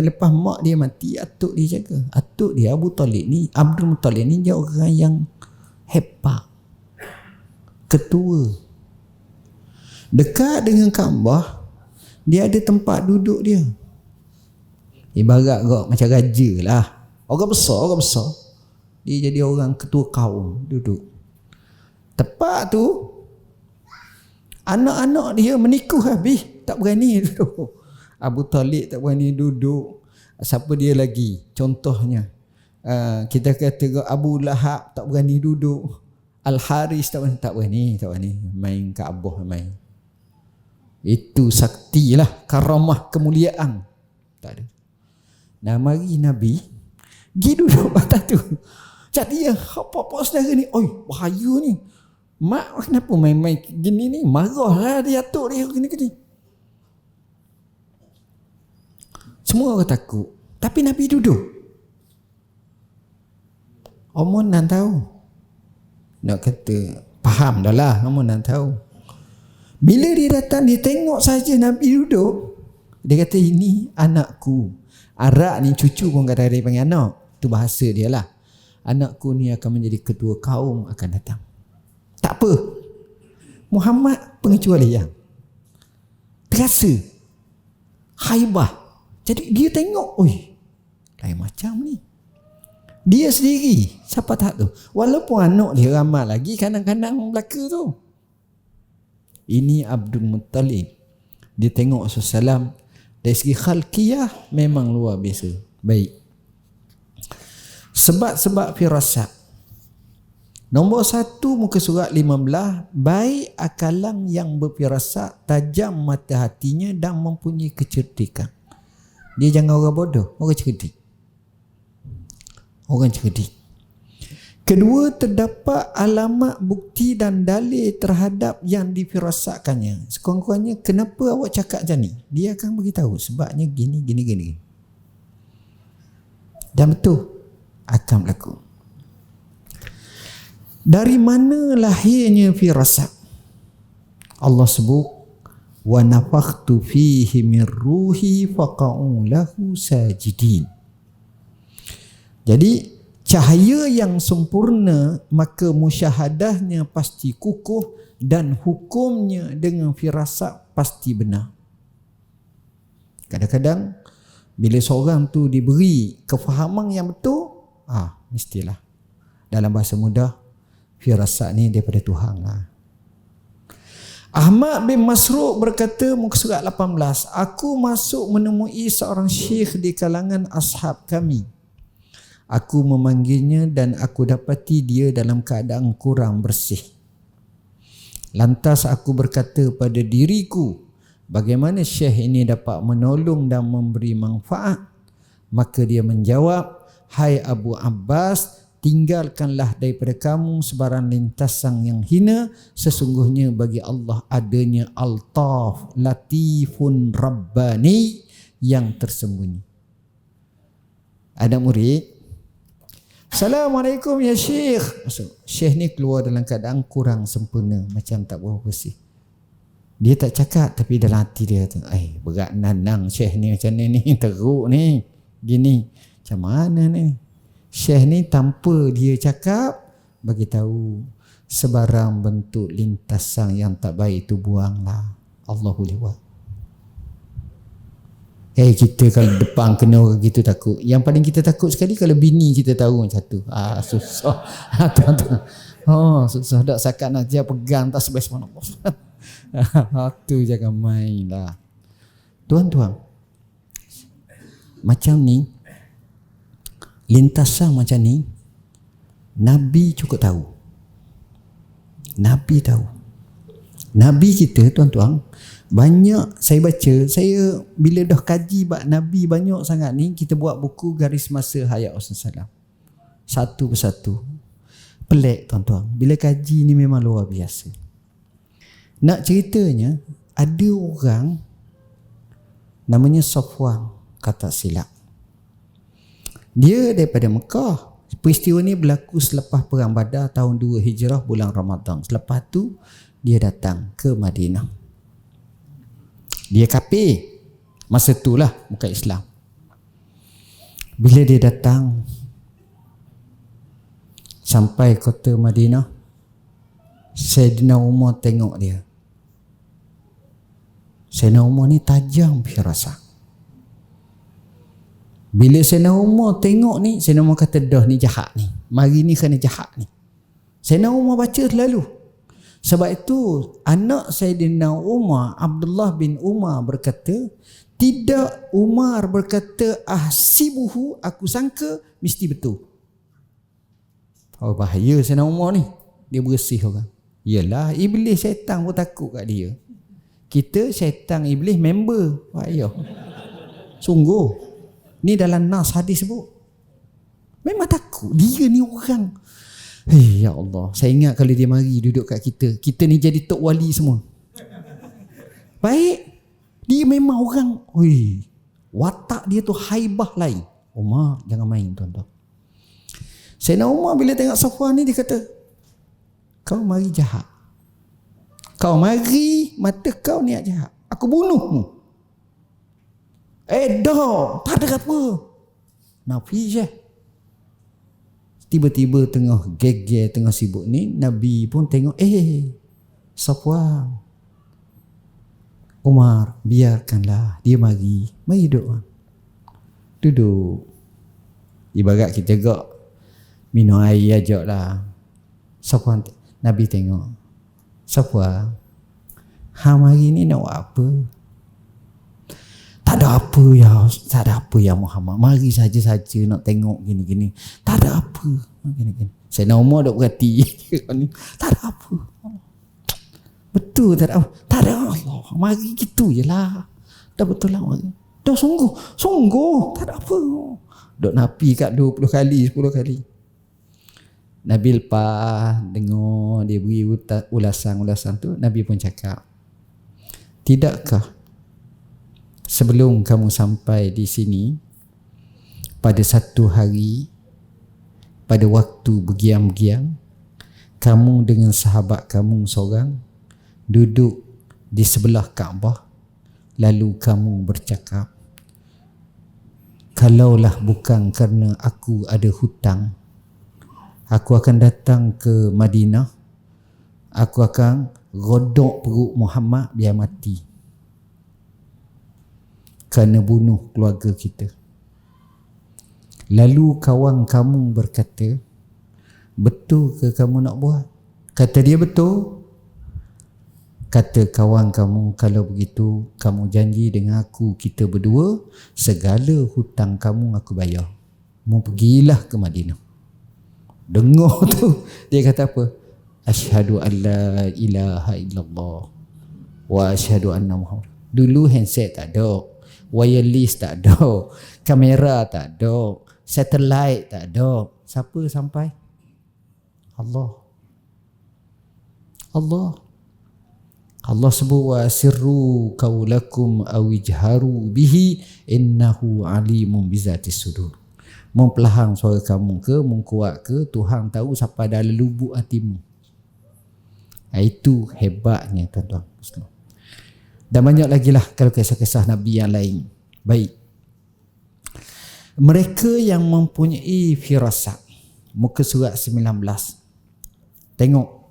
lepas mak dia mati, atuk dia jaga. Atuk dia Abdul Muttalib ni dia orang yang hebat, ketua. Dekat dengan Kaabah, Dia ada tempat duduk dia. Ibarat kau macam raja lah. Orang besar. Dia jadi orang ketua kaum, duduk. Tepat tu, anak-anak dia menikah habis, tak berani duduk. Abu Talib tak berani duduk. Siapa dia lagi? Contohnya, kita kata Abu Lahab tak berani duduk. Al-Haris tak berani. Main Kaabah main. Itu sakti lah, karamah, kemuliaan. Tak ada. Nah, mari Nabi pergi duduk atas tu. Jadi apa-apa saudara ni, oi bahaya ni. Mak kenapa main-main gini ni? Marahlah dia atuk dia gini-gini. Semua orang takut. Tapi Nabi duduk. Omon nak tahu. Nak kata faham dah lah, Omon nak tahu. Bila dia datang, dia tengok saja Nabi duduk. Dia kata ini anakku. Arak ni cucu pun kadang-kadang dia panggil anak. Itu bahasa dia lah. Anakku ni akan menjadi ketua kaum akan datang. Tak apa. Muhammad pengecualian. Terasa haibah. Jadi dia tengok, oi, lain macam ni. Dia sendiri, siapa tak tahu. Walaupun anak dia ramai lagi, kadang-kadang belaka tu. Ini Abdul Muttalib. Dia tengok Rasulullah, dari segi khalqiyah memang luar biasa. Baik. Sebab-sebab firasat. Nombor 1 muka surat 15. Baik akalan yang berfirasat, tajam mata hatinya dan mempunyai kecerdikan. Dia jangan orang bodoh, orang cerdik. Orang cerdik. Kedua, terdapat alamat, bukti dan dalil terhadap yang difirasatkannya. Sekurang-kurangnya, kenapa awak cakap macam ni? Dia akan beritahu sebabnya gini. Dan betul akan berlaku. Dari mana lahirnya firasat? Allah sebut, wa nafakhtu fihi min ruhi faqa'u lahu sajidin. Jadi cahaya yang sempurna, maka musyahadahnya pasti kukuh dan hukumnya dengan firasat pasti benar. Kadang-kadang bila seorang tu diberi kefahaman yang betul, mestilah dalam bahasa mudah, firasat ni daripada Tuhan lah. Ahmad bin Masruq berkata, muka surat 18, aku masuk menemui seorang syekh di kalangan ashab kami. Aku memanggilnya dan aku dapati dia dalam keadaan kurang bersih. Lantas aku berkata pada diriku, bagaimana syekh ini dapat menolong dan memberi manfaat? Maka dia menjawab, hai Abu Abbas, tinggalkanlah daripada kamu sebarang lintasan yang hina. Sesungguhnya bagi Allah adanya altaf, latifun rabbani, yang tersembunyi. Ada murid, Assalamualaikum ya Syekh. Syekh ni keluar dalam keadaan kurang sempurna, macam tak berapa bersih. Dia tak cakap, tapi dalam hati dia tu, berat nanang Syekh ni macam ni teruk ni, gini. Macam mana ni? Syekh ni tanpa dia cakap, bagi tahu sebarang bentuk lintasan yang tak baik itu buanglah. Allahu lewat. Kita kalau depan kena orang gitu takut. Yang paling kita takut sekali kalau bini kita tahu macam tu. Susah. Susah tak sakat nak dia pegang tak sebaik subhanallah. Tu jangan main lah. Tuan-tuan, macam ni, lintasan macam ni, Nabi cukup tahu. Nabi tahu. Nabi kita, tuan-tuan, banyak saya baca, saya bila dah kaji bab Nabi banyak sangat ni, kita buat buku garis masa hayat Rasulullah SAW. Satu persatu. Pelik tuan-tuan. Bila kaji ni memang luar biasa. Nak ceritanya, ada orang namanya Safwan, kata silap. Dia daripada Mekah. Peristiwa ni berlaku selepas Perang Badar tahun 2 Hijrah bulan Ramadan. Selepas tu dia datang ke Madinah. Dia kafir. Masa itulah bukan Islam. Bila dia datang sampai kota Madinah, Sayyidina Umar tengok dia. Sayyidina Umar ni tajam firasat. Bila Sayyidina Umar tengok ni, Sayyidina Umar kata dah ni jahat ni, mari ni kena jahat ni. Sayyidina Umar baca selalu. Sebab itu anak Sayyidina Umar, Abdullah bin Umar berkata, tidak Umar berkata ahsibuhu, aku sangka mesti betul. Oh, bahaya Sayyidina Umar ni. Dia bersih orang. Yalah, iblis syaitan pun takut kat dia. Kita syaitan iblis member. Bahaya. Sungguh. Ni dalam nas hadis sebut. Memang takut. Dia ni orang. Hei, ya Allah. Saya ingat kalau dia mari duduk kat kita, kita ni jadi tok wali semua. Baik. Dia memang orang. Hui, watak dia tu haibah lain. Umar, jangan main tuan-tuan. Sayyidina Umar bila tengok Safwan ni, dia kata, kau mari jahat. Kau mari, mata kau niat jahat. Aku bunuhmu. Dah, tak ada apa. Nabi je. Tiba-tiba tengah geger, tengah sibuk ni, Nabi pun tengok, Safwan. Umar, biarkanlah dia mari. Mari duduk. Duduk. Ibarat kita gak minum air ajak lah. Safwan, Nabi tengok, Safwan, hang hari ni nak buat apa? Tak ada apa ya, tak ada apa ya Muhammad. Mari saja-saja nak tengok gini-gini. Tak ada apa. Gini-gini. Sayyidina Umar duk berhati. Tak ada apa. Betul tak ada apa. Tak ada Allah. Mari gitu je lah. Dah betul lah mari. Dah sungguh. Sungguh. Tak ada apa. Duk napi kat 20 kali, 10 kali. Nabi lepas dengar dia beri ulasan-ulasan tu, Nabi pun cakap, tidakkah sebelum kamu sampai di sini, pada satu hari, pada waktu bergiam-giam, kamu dengan sahabat kamu seorang duduk di sebelah Kaabah, lalu kamu bercakap, kalaulah bukan kerana aku ada hutang, aku akan datang ke Madinah, aku akan godok perut Muhammad biar mati kerana bunuh keluarga kita. Lalu kawan kamu berkata, betul ke kamu nak buat? Kata dia betul. Kata kawan kamu, kalau begitu kamu janji dengan aku, kita berdua, segala hutang kamu aku bayar. Mu pergilah ke Madinah. Dengar tu, dia kata apa? Asyhadu an la ilaha illallah wa asyhadu anna Muhammad. Dulu handset tak ada, wireless tak ada, kamera tak ada, satellite tak ada. Siapa sampai? Allah. Allah sebut, wa sirru qaulakum aw ijharu bihi innahu alimun bizatis sudur. Mempelahang suara kamu ke, mengkuat ke, Tuhan tahu sampai dalam lubuk hatimu. Itu hebatnya tuan-tuan. Dan banyak lagi lah kalau kisah-kisah Nabi yang lain. Baik. Mereka yang mempunyai firasat. Muka surat 19. Tengok.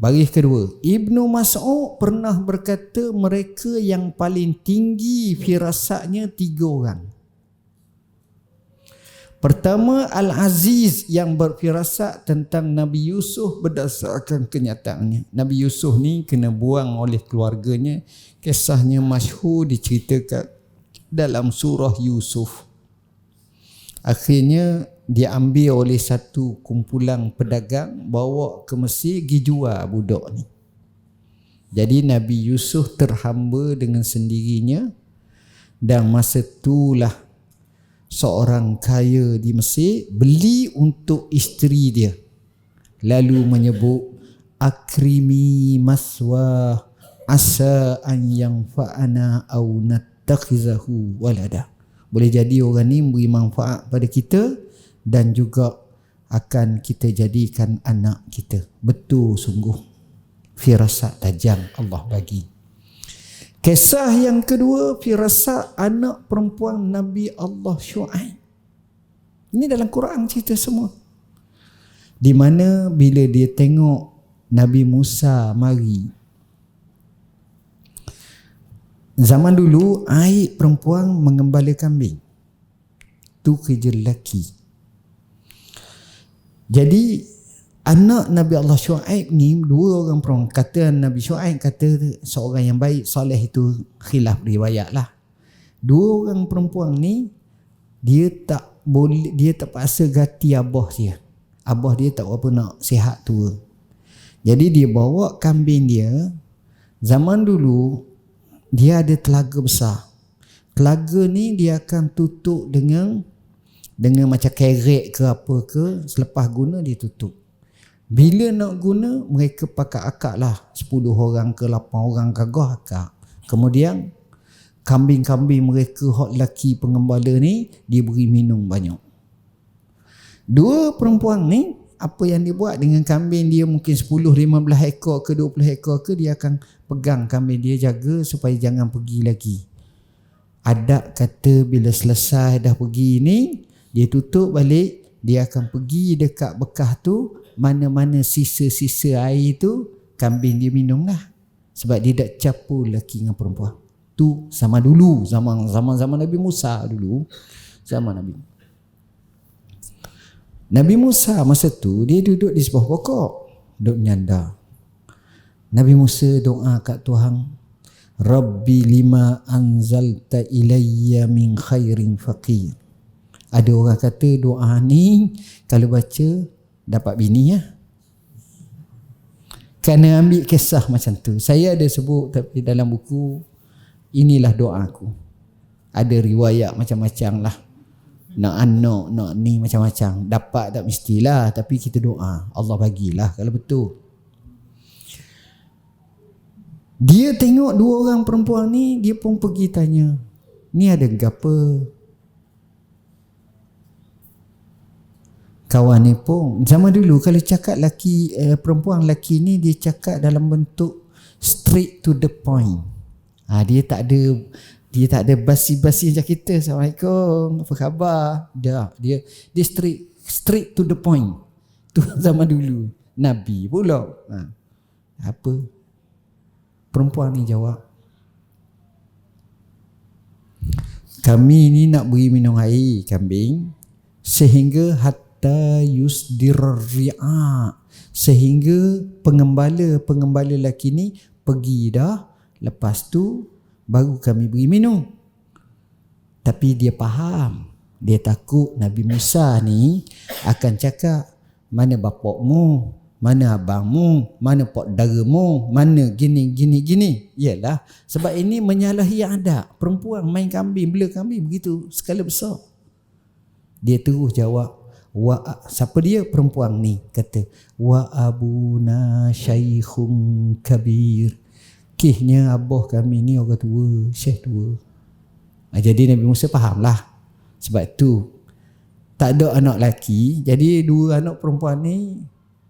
Baris kedua. Ibnu Mas'ud pernah berkata mereka yang paling tinggi firasatnya 3 orang. Pertama, Al-Aziz yang berfirasat tentang Nabi Yusuf berdasarkan kenyataannya. Nabi Yusuf ni kena buang oleh keluarganya. Kisahnya masyhur diceritakan dalam surah Yusuf. Akhirnya diambil oleh satu kumpulan pedagang, bawa ke Mesir, pergi jual budak ni. Jadi Nabi Yusuf terhamba dengan sendirinya, dan masa itulah seorang kaya di Mesir beli untuk isteri dia, lalu menyebut akrimi maswa asa an yanfa'ana aw nattakhizahu walada. Boleh jadi orang ni memberi manfaat pada kita dan juga akan kita jadikan anak kita. Betul sungguh, firasat tajam Allah bagi. Kisah yang kedua, firasat anak perempuan Nabi Allah Syuaib. Ini dalam Quran cerita semua. Di mana bila dia tengok Nabi Musa mari, Zaman dulu aib perempuan mengembala kambing. Tu kerja lelaki. Jadi anak Nabi Allah Shu'aib ni, dua orang perempuan. Kata Nabi Shu'aib, kata seorang yang baik, soleh, itu khilaf riwayat lah. Dua orang perempuan ni, dia tak paksa ganti abah dia. Abah dia tak apa nak sihat tua. Jadi dia bawa kambing dia. Zaman dulu dia ada telaga besar. Telaga ni dia akan tutup dengan macam kerek ke apa ke. Selepas guna dia tutup. Bila nak guna, mereka pakai akak lah. 10 orang ke 8 orang kagah akak. Kemudian kambing-kambing mereka hak lelaki pengembala ni, dia beri minum banyak. Dua perempuan ni, apa yang dia buat dengan kambing dia, mungkin 10, 15 ekor ke 20 ekor ke, dia akan pegang kambing dia, jaga supaya jangan pergi lagi. Adab kata bila selesai dah pergi ni, dia tutup balik, dia akan pergi dekat bekas tu, mana-mana sisa-sisa air tu, kambing dia minum lah. Sebab dia tak campur lelaki dengan perempuan. Tu sama dulu, zaman Nabi Musa dulu. Zaman Nabi Musa masa tu, dia duduk di sebuah pokok, duduk nyanda. Nabi Musa doa kat Tuhan, Rabbi lima anzalta ilayya min khairin faqir. Ada orang kata doa ni kalau baca dapat bini ya. Kena ambil kisah macam tu. Saya ada sebut tapi dalam buku, inilah doaku. Ada riwayat macam-macam lah. Nak anak, nak ni macam-macam. Dapat tak mestilah, tapi kita doa. Allah bagilah kalau betul. Dia tengok dua orang perempuan ni, dia pun pergi tanya, ni ada gapa? Kawan ni pun, zaman dulu kalau cakap perempuan lelaki ni, dia cakap dalam bentuk straight to the point. Dia tak ada basi-basi macam kita. Assalamualaikum, apa khabar? Dia straight to the point. Tu zaman dulu. Nabi pula. Apa? Perempuan ni jawab, kami ni nak beri minum air kambing sehingga hatta yusdir ri'a, sehingga pengembala lelaki ni pergi dah. Lepas tu baru kami beri minum. Tapi dia faham, dia takut Nabi Musa ni akan cakap, mana bapakmu, mana abangmu, mana pak daramu, mana gini. Yalah, sebab ini menyalahi adab. Perempuan main kambing, bela kambing begitu skala besar. Dia terus jawab, siapa dia? Perempuan ni kata, wa abuna syaikhun kabir. Kisnya abah kami ni orang tua, syekh tua. Jadi Nabi Musa faham lah. Sebab tu tak ada anak lelaki, jadi dua anak perempuan ni,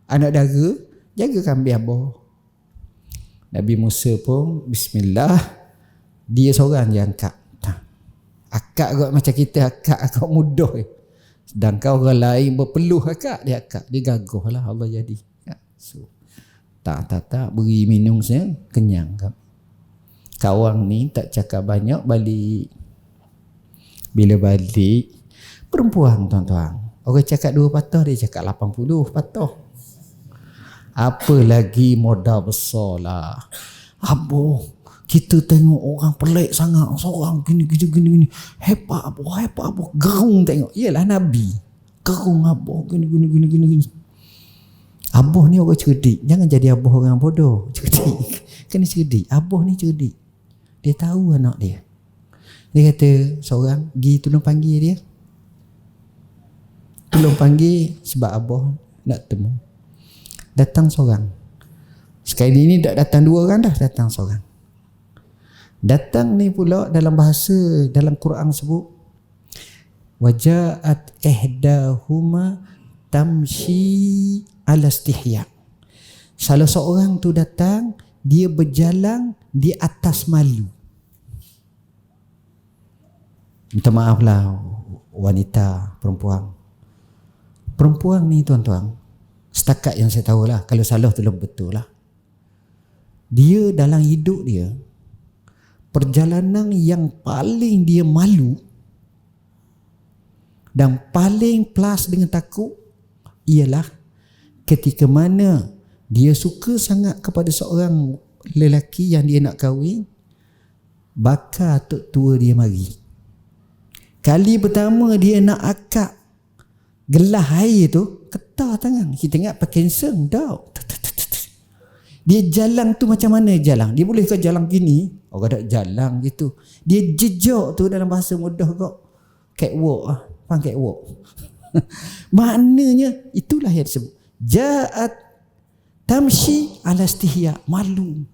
anak dara, jaga kambing abah. Nabi Musa pun bismillah, dia seorang je angkat. Akak kot macam kita akak mudah. Sedangkan orang lain berpeluh akak, dia akak, dia gagah lah, Allah jadi. So tak beri minum saya, kenyang kan. Kawan ni tak cakap banyak, balik. Bila balik, perempuan tuan-tuan, orang cakap 2 patah, dia cakap 80 patah. Apa lagi modal besar lah. Abah, kita tengok orang pelik sangat, seorang gini. Hebat abah, gerung tengok. Yalah Nabi, gerung abah gini. Abah ni orang cerdik. Jangan jadi abah orang bodoh. Cerdik. Kena cerdik. Abah ni cerdik. Dia tahu anak dia. Dia kata seorang, pergi tolong panggil dia. Tolong panggil sebab abah nak temu. Datang seorang. Sekali ni tak datang 2 orang dah, datang seorang. Datang ni pula dalam bahasa, dalam Quran sebut, waja'at ihdahuma tamshi ala istihya. Salah seorang tu datang, dia berjalan di atas malu. Minta maaf lah wanita, perempuan ni tuan-tuan, setakat yang saya tahu lah, kalau salah tolong betul lah. Dia dalam hidup dia perjalanan yang paling dia malu dan paling plus dengan takut ialah ketika mana dia suka sangat kepada seorang lelaki yang dia nak kahwin, bakal tok tua dia mari. Kali pertama dia nak akak gelas air tu, ketar tangan. Kita ingat Parkinson tau. Dia jalan tu macam mana jalan? Dia boleh ke jalan gini? Orang tak jalan gitu. Dia jejak tu dalam bahasa mudah kok. Catwalk lah. Faham catwalk? Maknanya itulah yang disebut Ja'at tamshi ala istihya, malu.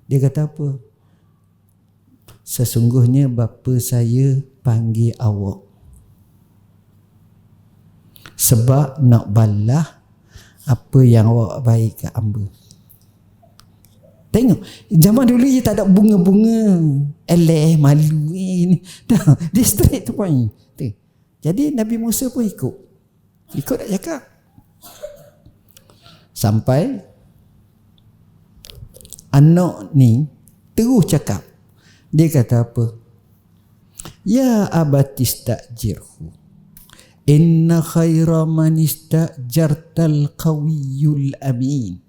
Dia kata apa? Sesungguhnya bapa saya panggil awak sebab nak balah apa yang awak baik kat hamba. Tengok, zaman dulu dia tak ada bunga-bunga eleh, malu ni. Dah, dia straight to point. Jadi Nabi Musa pun ikut tak cakap. Sampai anak ni terus cakap. Dia kata apa? Ya abatistajirhu, inna khaira man istajartal qawiyul amin.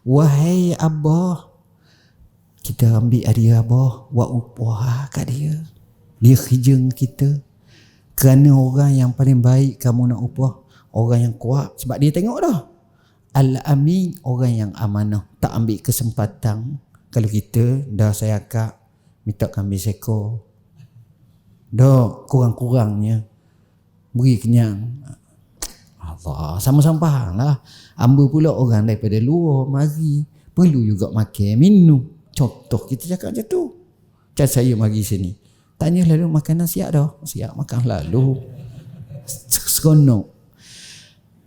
Wahai abah, kita ambil dia abah, buat upah kat dia. Dia kerja kita. Kerana orang yang paling baik kamu nak upah orang yang kuat. Sebab dia tengok dah, Al-Amin, orang yang amanah. Tak ambil kesempatan. Kalau kita dah saya akak minta kambing seekor, dah kurang-kurangnya beri kenyang. Allah, sama-sama faham lah. Hamba pula orang daripada luar mari, perlu juga makan minum. Contoh kita cakap macam tu. Macam saya mari sini, tanya lalu makanan siap dah? Siap, makan lalu. Seronok.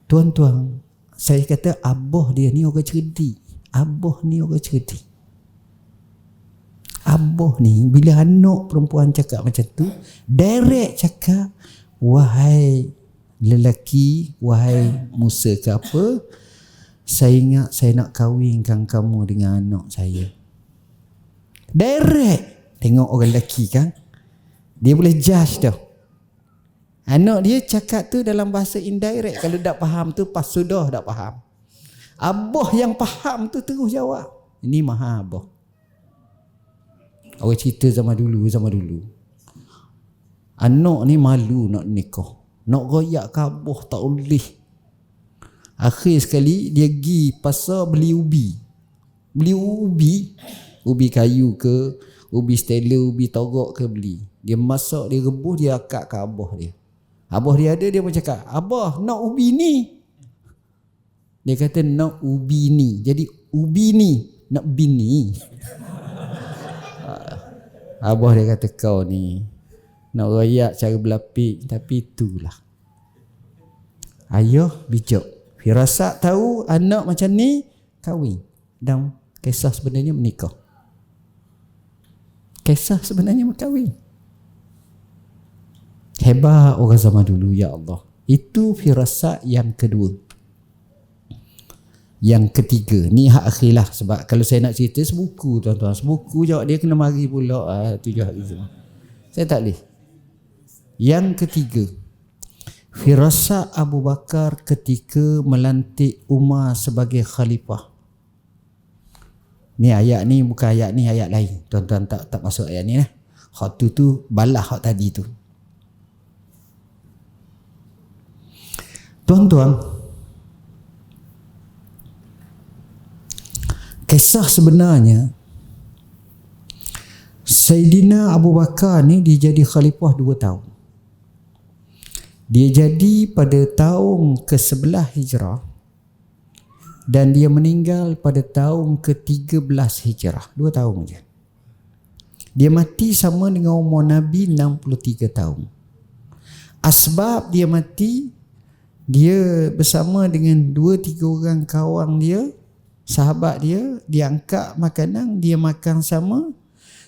Tuan-tuan, saya kata abah dia ni orang cerdik. Abah ni orang cerdik. Abah ni bila anak perempuan cakap macam tu, direct cakap, wahai lelaki, wahai Musa ke apa, saya ingat saya nak kahwinkan kamu dengan anak saya. Direct. Tengok orang lelaki kan, dia boleh judge dah. Anak dia cakap tu dalam bahasa indirect. Kalau tak faham tu pas sudah tak faham. Abah yang faham tu terus jawab. Ini maha abah. Orang cerita zaman dulu. Anak ni malu nak nikah, nak royak ke abah tak boleh. Akhir sekali dia pergi pasar beli ubi. Ubi kayu ke, ubi stella, ubi togok ke beli. Dia masak, dia rebus, dia akak ke abah dia. Abah dia ada, dia pun cakap, abah nak ubi ni. Dia kata nak ubi ni. Jadi ubi ni nak bini. Abah dia kata kau ni nak rayak cara berlapik, tapi itulah. Ayah bijak. Firasat tahu anak macam ni kahwin. Dan kisah sebenarnya menikah. Kisah sebenarnya berkahwin. Hebat orang zaman dulu, ya Allah. Itu firasat yang kedua. Yang ketiga, ni hak akhir lah. Sebab kalau saya nak cerita sebuku, tuan-tuan, sebuku jawab dia kena mari pula 7 hari semua. Saya tak boleh. Yang ketiga, firasat Abu Bakar ketika melantik Umar sebagai khalifah. Ni ayat ni bukan ayat ni, ayat lain. Tuan-tuan tak masuk ayat ni lah. Hak tu balah hak tadi tu. Tuan-tuan, kisah sebenarnya Sayyidina Abu Bakar ni dia jadi khalifah 2 tahun. Dia jadi pada tahun ke-11 Hijrah dan dia meninggal pada tahun ke-13 Hijrah. 2 tahun je. Dia mati sama dengan umur Nabi 63 tahun. Asbab dia mati, dia bersama dengan 2-3 orang kawan dia, sahabat dia, dia angkat makanan, dia makan sama.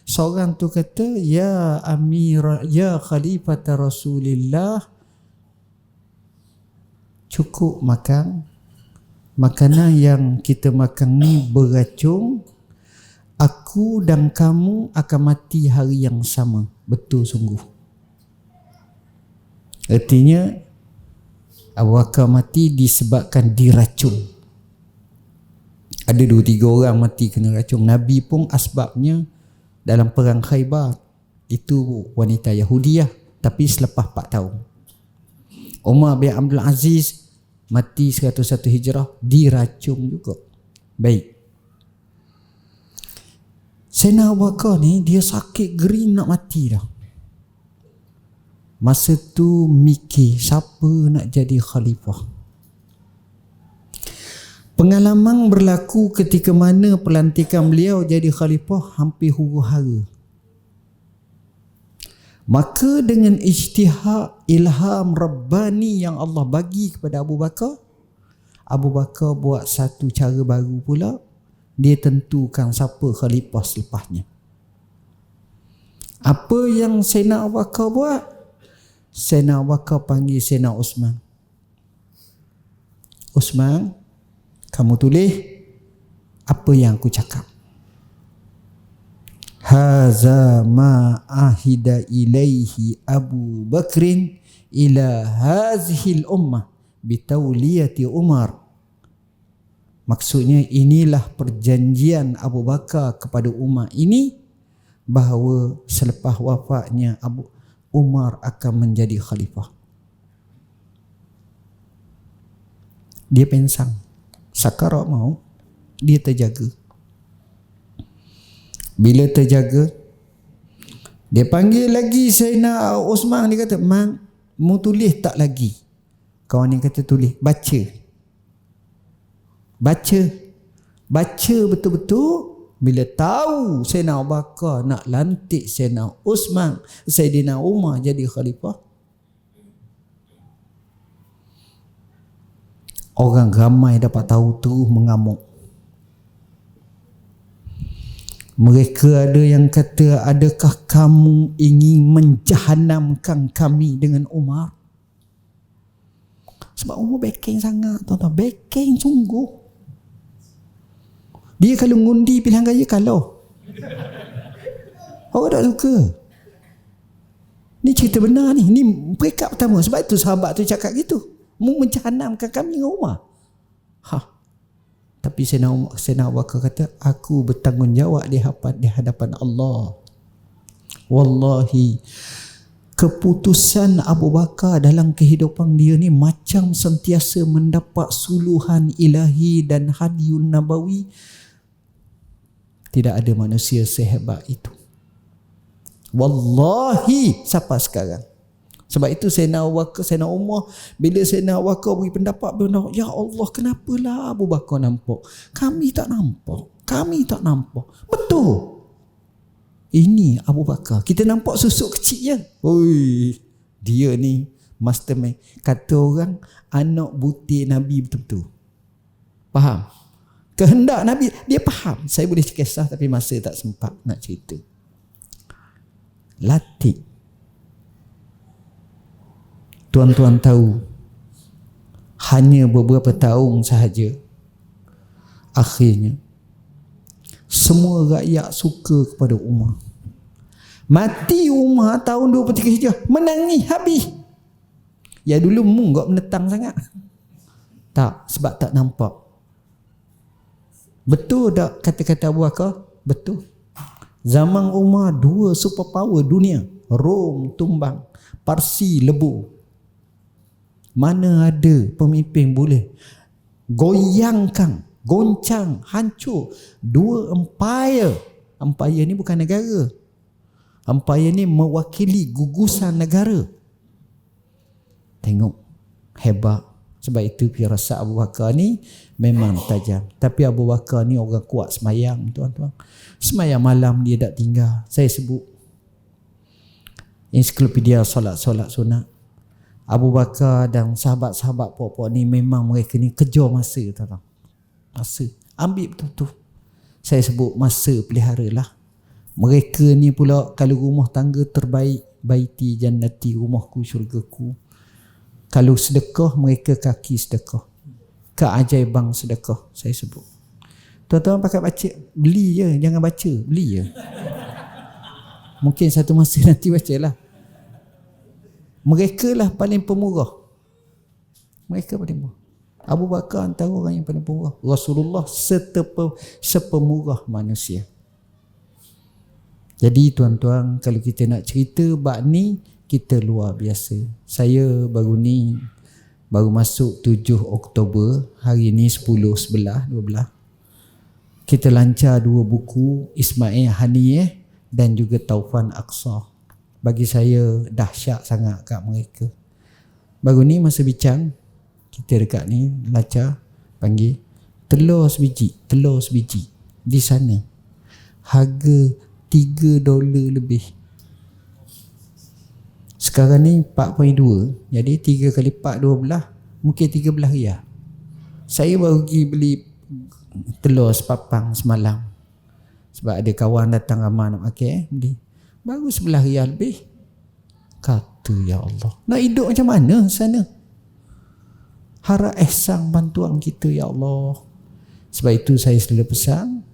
Seorang tu kata, ya Amir, ya Khalifat Rasulillah, cukup makan. Makanan yang kita makan ni beracun. aku dan kamu akan mati hari yang sama. Betul sungguh. Artinya Abu Bakar mati disebabkan diracun. Ada 2-3 orang mati kena racun. Nabi pun asbabnya dalam perang Khaybar, itu wanita Yahudiah, tapi selepas 4 tahun. Umar bin Abdul Aziz mati 101 Hijrah, diracun juga. Baik. Sayyidina Abu Bakar ni dia sakit gering nak mati dah. Masa tu mikir siapa nak jadi khalifah. Pengalaman berlaku ketika mana pelantikan beliau jadi khalifah hampir huru-hara. Maka dengan ijtihad ilham Rabbani yang Allah bagi kepada Abu Bakar, Abu Bakar buat satu cara baru pula. Dia tentukan siapa khalifah selepasnya. Apa yang Sayyidina Abu Bakar buat? Sayyidina Abu Bakar panggil Sayyidina Uthman. Uthman, kamu tulis apa yang aku cakap. Haza ma ahida ilaihi Abu Bakrin ila hazihil ummah bitawliyati Umar. Maksudnya inilah perjanjian Abu Bakar kepada umat ini bahawa selepas wafatnya Abu Umar akan menjadi khalifah. Dia pensang, sakarat maut, dia terjaga. Bila terjaga, dia panggil lagi Sayyidina Uthman. Dia kata, "Mang, mu tulis tak lagi?" Kawan ni kata, "Tulis." Baca betul-betul. Bila tahu Sayyidina Abu Bakar nak lantik Sayyidina Uthman, Sayyidina Umar jadi khalifah, orang ramai dapat tahu terus mengamuk. Mereka ada yang kata, adakah kamu ingin menjahanamkan kami dengan Umar? Sebab Umar backing sangat, tuan-tuan. Backing sungguh. Dia kalau ngundi pilihan raya kalau. Orang tak suka. Ni cerita benar ni. Ni peringkat pertama. Sebab itu sahabat tu cakap gitu. Mu menjahanamkan kami dengan Umar. Tapi Sayyidina Abu Bakar kata, aku bertanggungjawab di hadapan Allah. Wallahi, keputusan Abu Bakar dalam kehidupan dia ni macam sentiasa mendapat suluhan ilahi dan hadiyun nabawi. Tidak ada manusia sehebat itu. Wallahi, sampai sekarang. Sebab itu Sayyidina Abu Bakar, Sayyidina Umar, bila Sayyidina Abu Bakar beri pendapat, ya Allah, kenapalah Abu Bakar nampak? Kami tak nampak. Betul. Ini Abu Bakar. Kita nampak susuk kecil je. Oi, dia ni mastermind. Kata orang, anak butir Nabi betul-betul. Faham? Kehendak Nabi, dia faham. Saya boleh kisah tapi masa tak sempat nak cerita. Latih. Tuan-tuan tahu, hanya beberapa tahun sahaja, akhirnya semua rakyat suka kepada Umar. Mati Umar tahun 23 Hijrah, menangis habis. Ya dulu enggak menentang sangat. Tak, sebab tak nampak. Betul tak kata-kata Abu Bakar? Betul. Zaman Umar, 2 superpower dunia, Rom tumbang, Parsi lebur. Mana ada pemimpin boleh goyangkan, goncang, hancur 2 empire. Empire ni bukan negara. Empire ni mewakili gugusan negara. Tengok, hebat. Sebab itu firasat Abu Bakar ni memang tajam. Tapi Abu Bakar ni orang kuat semayang, tuan-tuan. Semayang malam dia tak tinggal. Saya sebut ensiklopedia solat-solat sunat. Abu Bakar dan sahabat-sahabat puak-puak ni memang mereka ni kejar masa, tuan-tuan. Masa. Ambil betul-betul. Saya sebut masa pelihara lah. Mereka ni pula kalau rumah tangga terbaik, baiti jannati, rumahku syurgaku. Kalau sedekah, mereka kaki sedekah. Keajaiban sedekah, saya sebut. Tuan-tuan pakai baca, beli je, jangan baca, beli je. Mungkin satu masa nanti bacalah. Mereka lah paling pemurah. Mereka paling pemurah. Abu Bakar antara orang yang paling pemurah. Rasulullah sepemurah manusia. Jadi tuan-tuan, kalau kita nak cerita bab ni, kita luar biasa. Saya baru masuk 7 Oktober, hari ni 10, 11, 12. Kita lancar 2 buku, Ismail Haniyeh dan juga Taufan Aqsa. Bagi saya dahsyat sangat kat mereka. Baru ni masa bincang, kita dekat ni lancar panggil telur sebiji di sana harga $3 lebih. Sekarang ni 4.2, jadi 3 kali 4, 12, mungkin 13 riyal. Saya baru pergi beli telur sepapang semalam, sebab ada kawan datang ramai nak makan, beli. Baru 11 riyal lebih. Kata ya Allah, nak hidup macam mana sana? Harap ihsan bantuan kita ya Allah. Sebab itu saya selalu pesan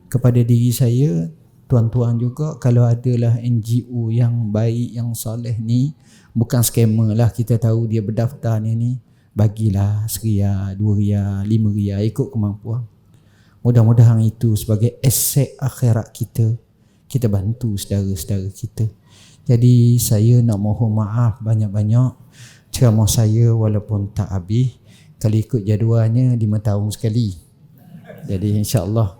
kepada diri saya, tuan-tuan juga, kalau adalah NGO yang baik, yang soleh ni, bukan scammer lah, kita tahu dia berdaftar ni, bagilah RM1, RM2, RM5, ikut kemampuan. Mudah-mudahan itu sebagai aset akhirat kita, kita bantu saudara-saudara kita. Jadi saya nak mohon maaf banyak-banyak, ceramah saya walaupun tak habis, kalau ikut jadualnya 5 tahun sekali. Jadi insya-Allah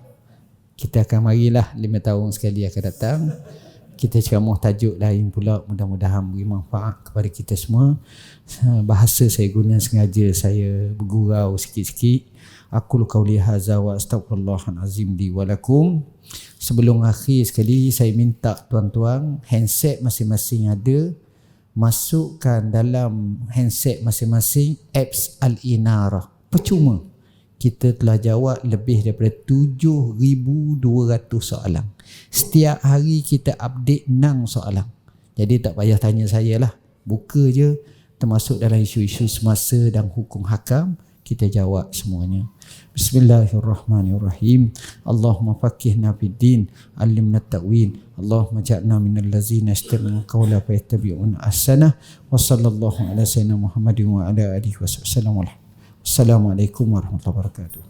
kita akan marilah 5 tahun sekali akan datang. Kita ceramah tajuk lain pula, mudah-mudahan beri manfaat kepada kita semua. Bahasa saya guna sengaja saya bergurau sikit-sikit. Aqulu qauli hadza wa astaghfirullahal azim li wa lakum. Sebelum akhir sekali, saya minta tuan-tuan, handset masing-masing ada, masukkan dalam handset masing-masing apps Al-Inarah. Percuma. Kita telah jawab lebih daripada 7,200 soalan. Setiap hari kita update 6 soalan. Jadi tak payah tanya saya lah. Buka je, termasuk dalam isu-isu semasa dan hukum hakam, kita jawab semuanya. Bismillahirrahmanirrahim. Allahumma faqihna fiddin, alimna ta'wil. Allahumma ja'alna minal ladzina yastami'una qawla fayattabi'una ahsanah. Wa sallallahu ala sayyidina Muhammadin wa ala alihi wasallam. Assalamualaikum warahmatullahi wabarakatuh.